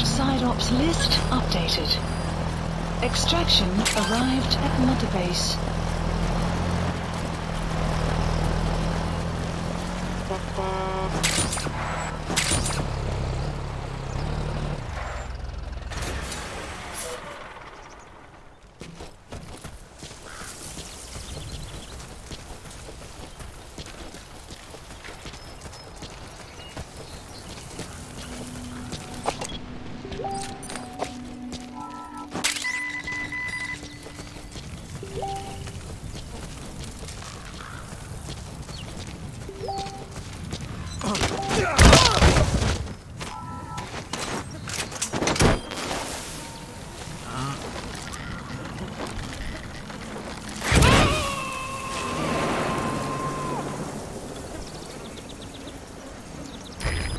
Side ops list updated. Extraction arrived at Mother Base.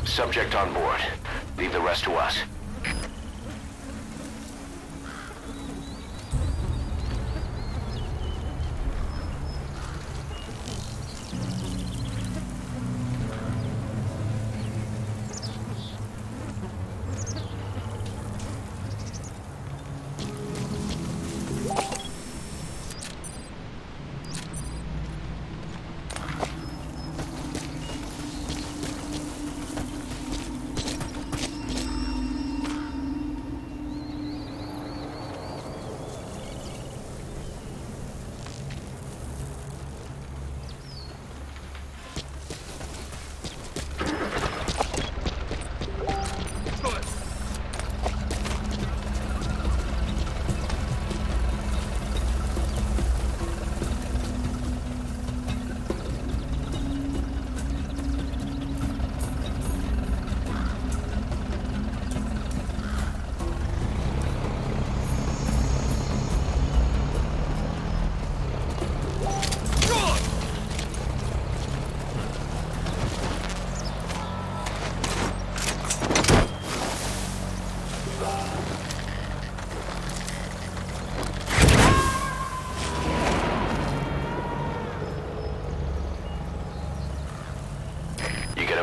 Subject on board. Leave the rest to us.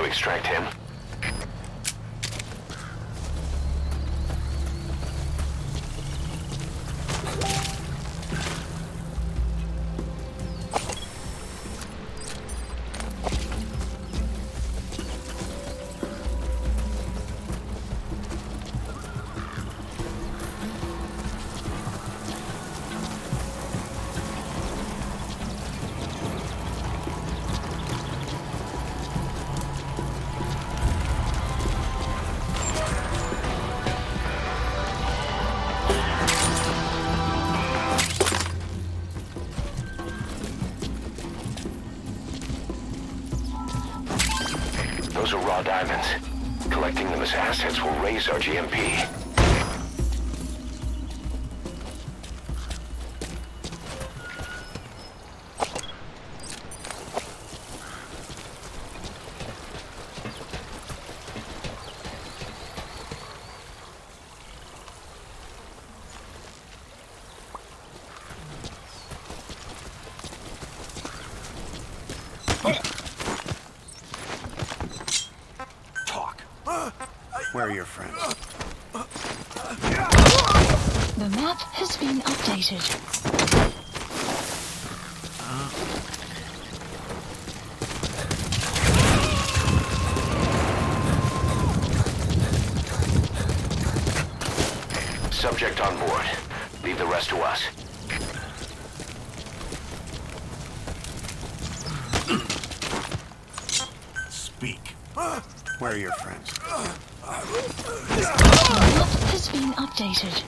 Extract him. Those are raw diamonds. Collecting them as assets will raise our GMP. Where are your friends? The map has been updated. Subject on board. Leave the rest to us. Speak. Where are your friends? The map has been updated.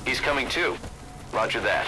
He's coming too. Roger that.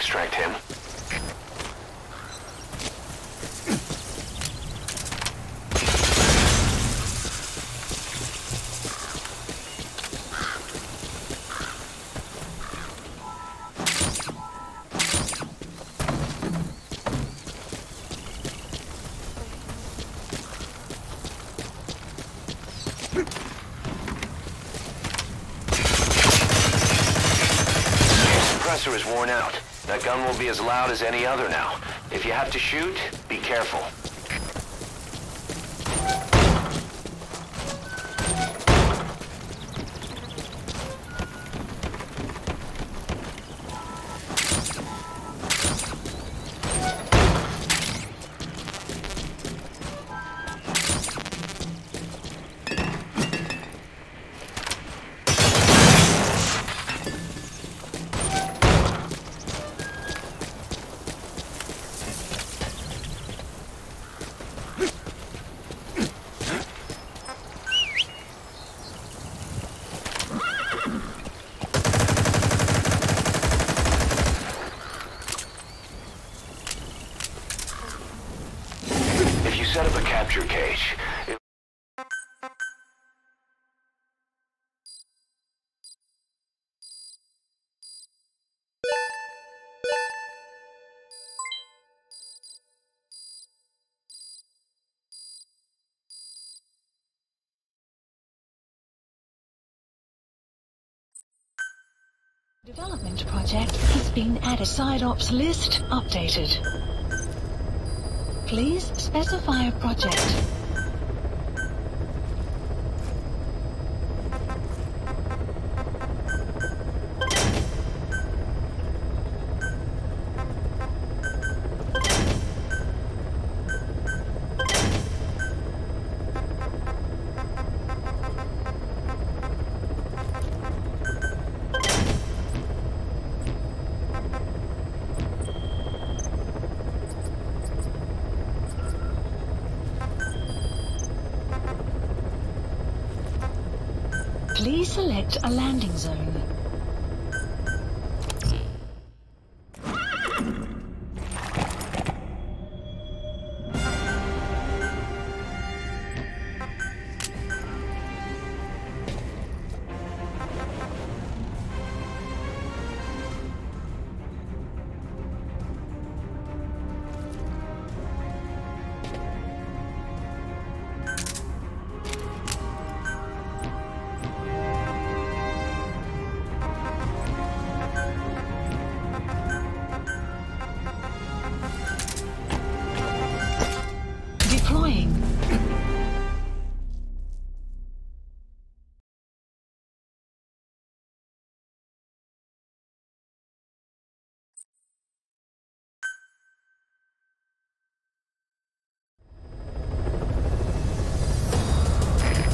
extract him. Suppressor is worn out. That gun will be as loud as any other now. If you have to shoot, be careful. Set up a capture cage. Development project has been added. Side ops list updated. Please specify a project. Please select a landing zone. Deploying.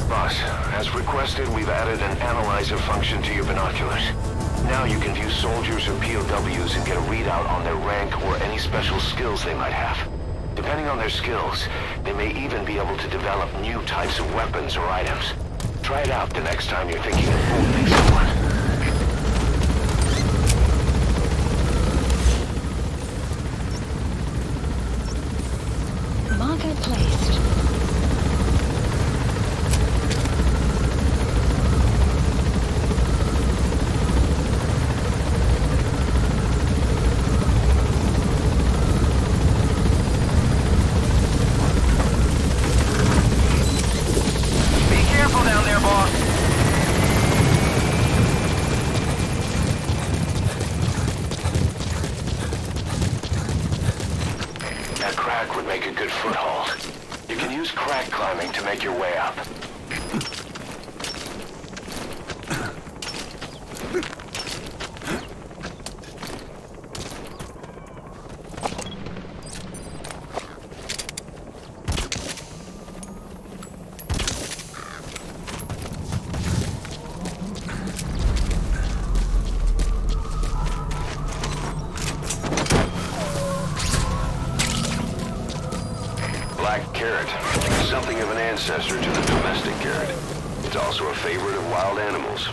Boss, as requested, we've added an analyzer function to your binoculars. Now you can view soldiers or POWs and get a readout on their rank or any special skills they might have. Depending on their skills, they may even be able to develop new types of weapons or items. Try it out the next time you're thinking of fooling someone. Marker placed. That crack would make a good foothold. You can use crack climbing to make your way up. Black carrot, something of an ancestor to the domestic carrot. It's also a favorite of wild animals.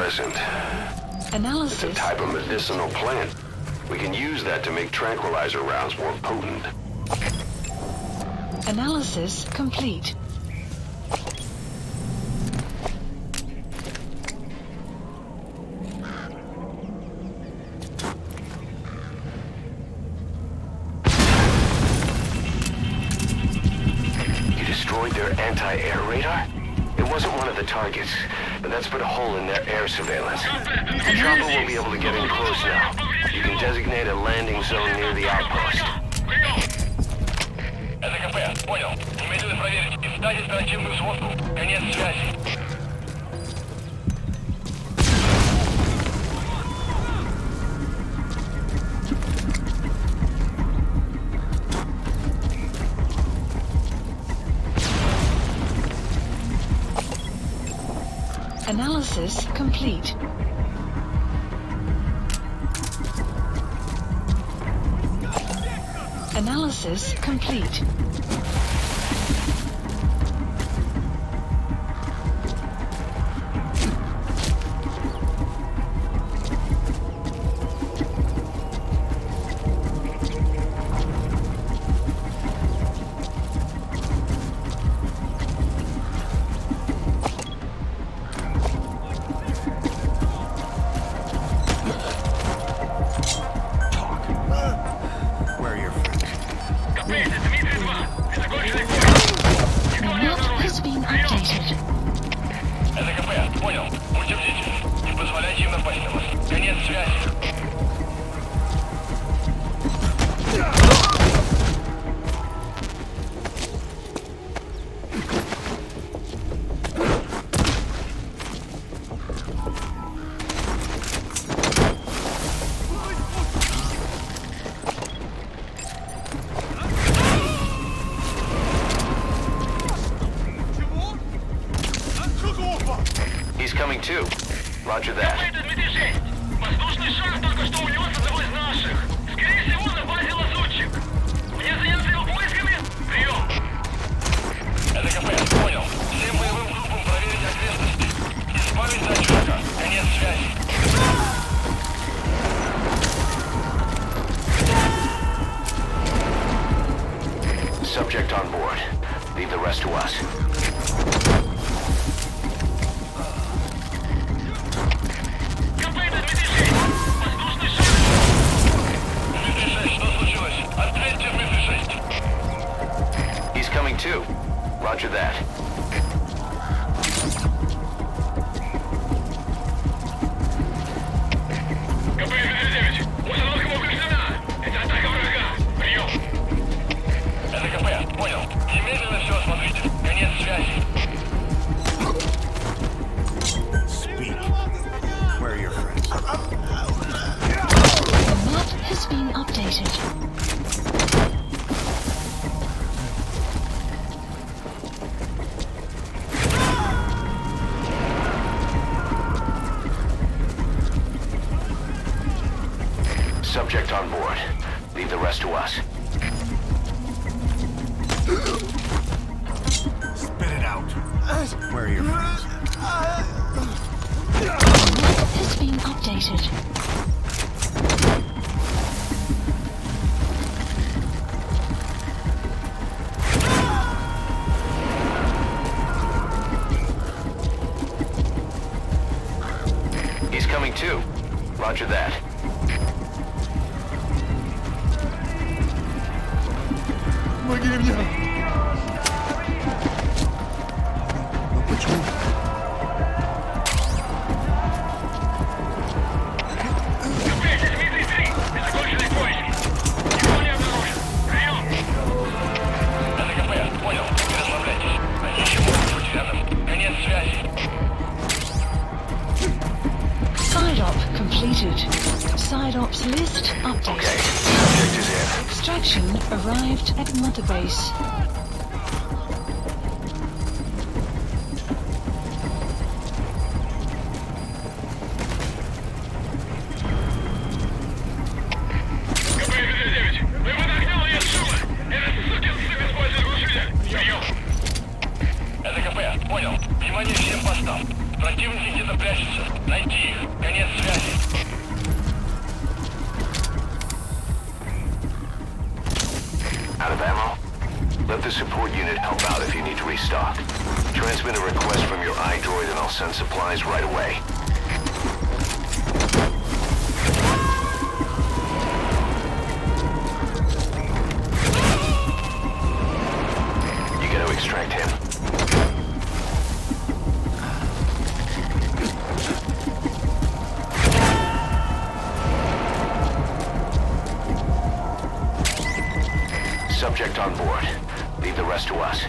unpleasant. It's a Analysis. type of medicinal plant. We can use that to make tranquilizer rounds more potent. Analysis complete. You destroyed their anti-air radar? It wasn't one of the targets, but that's put a hole in their air surveillance. The chopper won't be able to get in close now. You can designate a landing zone near the outpost. Это КП, понял. Немедленно проверить и встать оперативную сводку. Конец связи. Analysis complete. Analysis complete. Coming too. Roger that. Воздушный шар только что унес одного из наших. Скорее всего, на базе лазутчик. Мне заняться его поисками? Прием. Это КП, понял. Всем боевым группам проверить окрестности. Избавить от чувака. Конец связи. Subject on board. Leave the rest to us. Coming too. Roger that. КП-9, установка повреждена. Это атака врага. Прием. Это КП, понял. Немедленно все осмотрите. Конец связи. Speak. Where are your friends? The map has been updated. Subject on board. Leave the rest to us. Spit it out. Where are your friends? The map has been updated. He's coming too. Roger that. Помоги мне! Но почему? КП-933, законченный поиск. Никого не обнаружен. Прием. Это КП, понял. Не расслабляйтесь. Они еще могут быть рядом. Конец связи. Side op completed. Side ops list updated. Okay. Subject is in. Extraction arrived at Mother Base. КП-9, вывод огня из шума. Этот сукин сын использует глушитель. Прием. Это КП, понял. Внимание всем постам. Противники где-то прячутся. Найти их. Конец связи. Out of ammo? Let the support unit help out if you need to restock. Transmit a request from your iDroid and I'll send supplies right away. You gotta extract him. Subject on board. Leave the rest to us.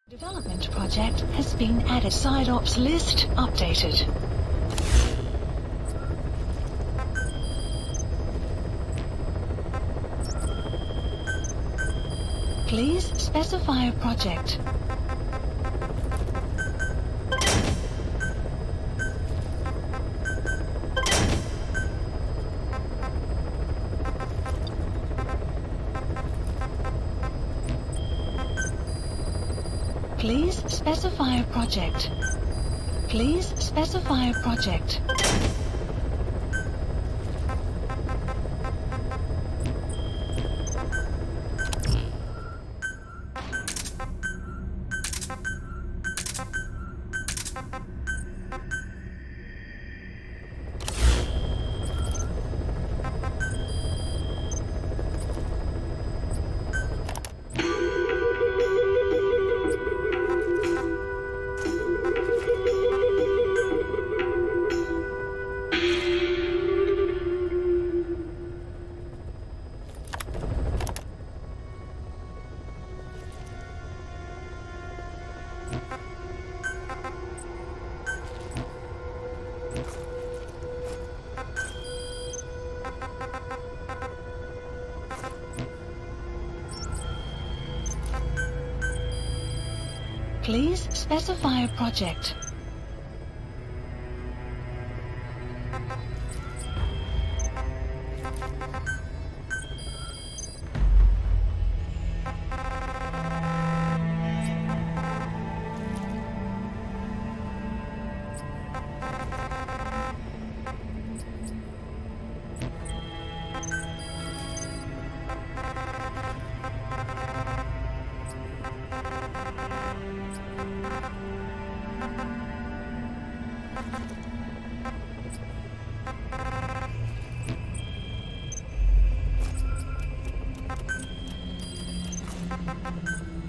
Development project has been added. Side ops list updated. Please specify a project. Please specify a project. Please specify a project. Please specify a project.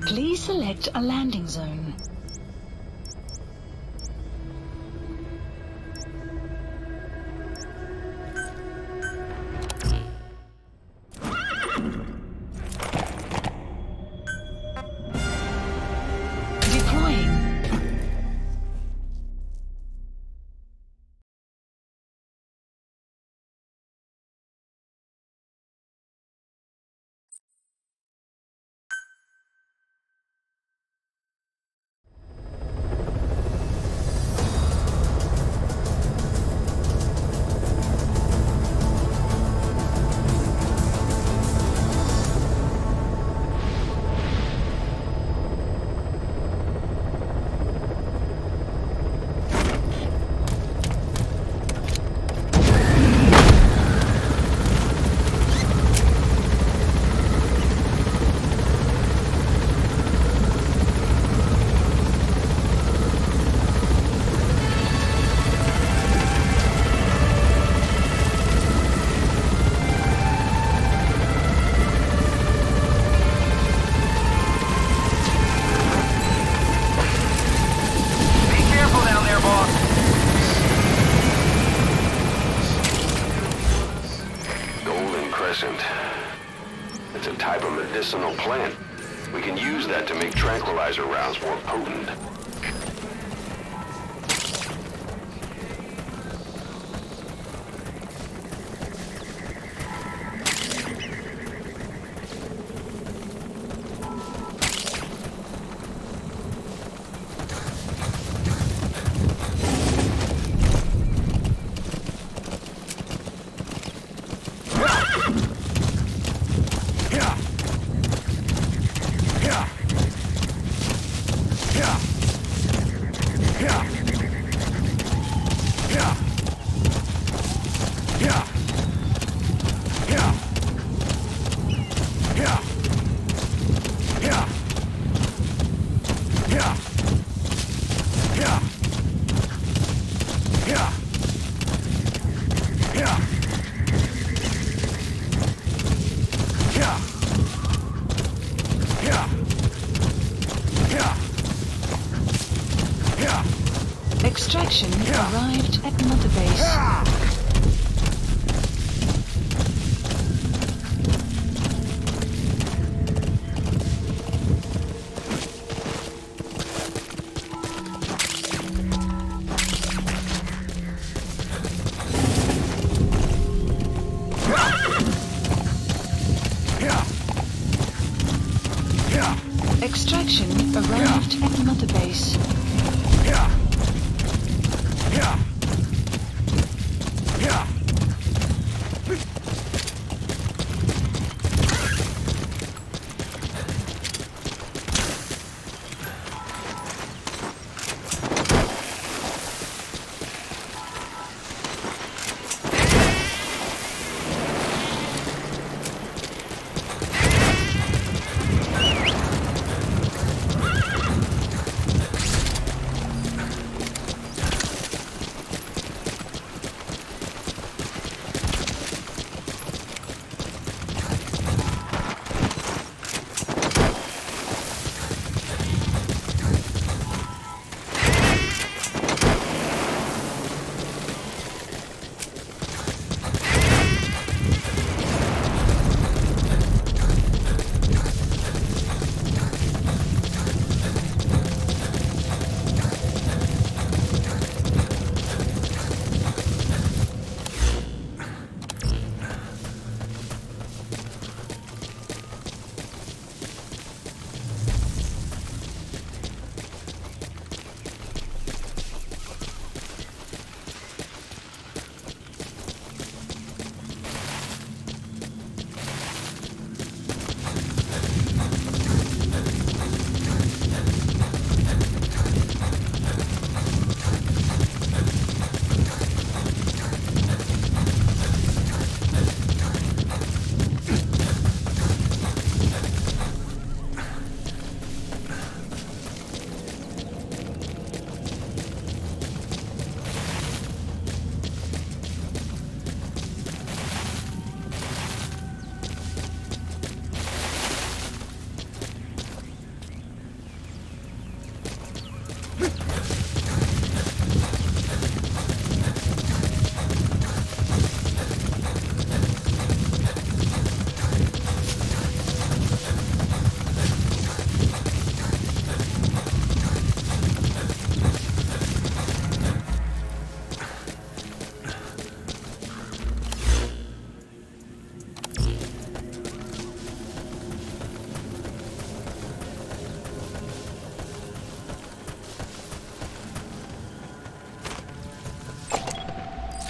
Please select a landing zone. Deploying. It's a type of medicinal plant. We can use that to make tranquilizer rounds more potent. Extraction arrived at Mother Base. Extraction arrived at Mother Base.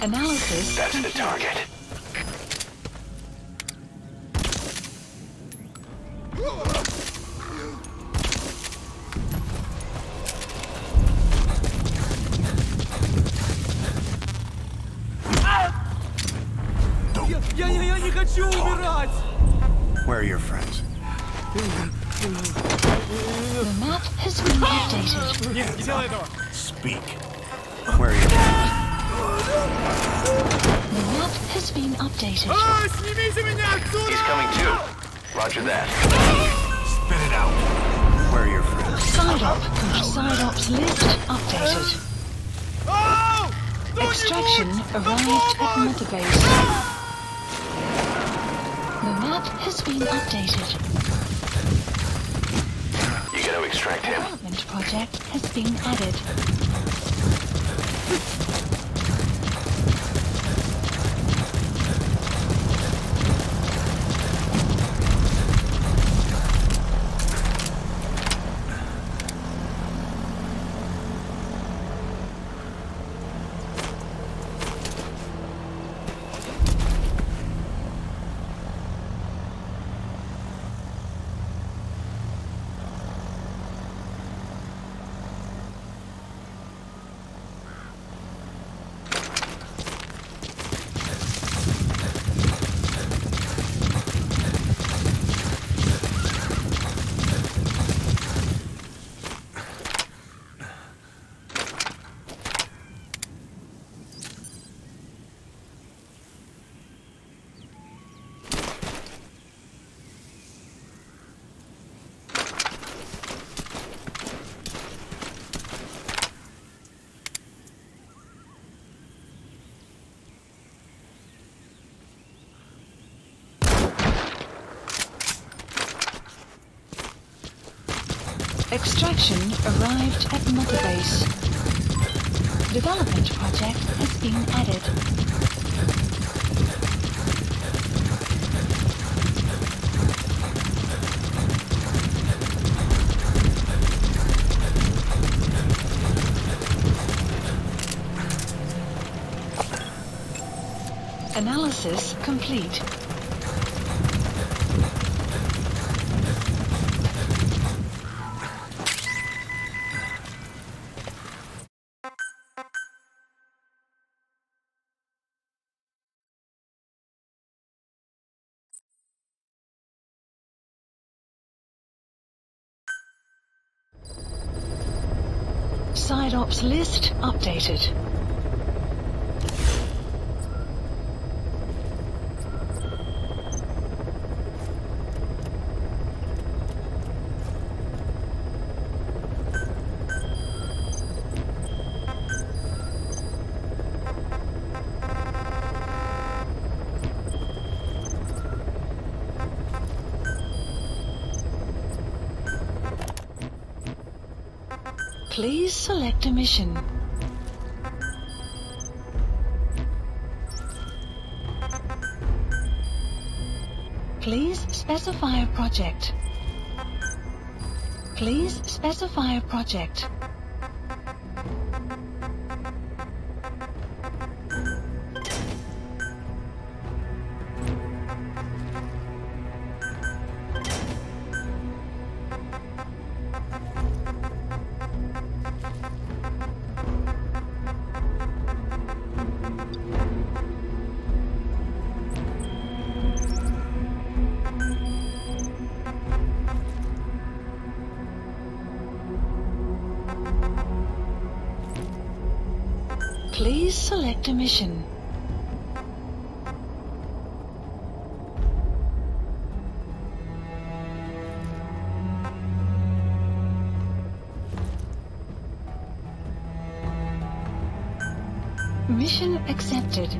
Analysis. That's the target. Я не хочу умирать! Where are your friends? The map has been updated. Нет, не делай этого! Speak. Where are your friends? The map has been updated. Снимите меня отсюда! He's coming too. Roger that. Spit it out. Where are your friends? Side ops list updated. Extraction arrived at Mother Base. The map has been updated. You gotta extract him. Development project has been added. Extraction arrived at Mother Base. Development project has been added. Analysis complete. Side ops list updated. Please select a mission. Please specify a project. Please specify a project. Please select a mission. Mission accepted.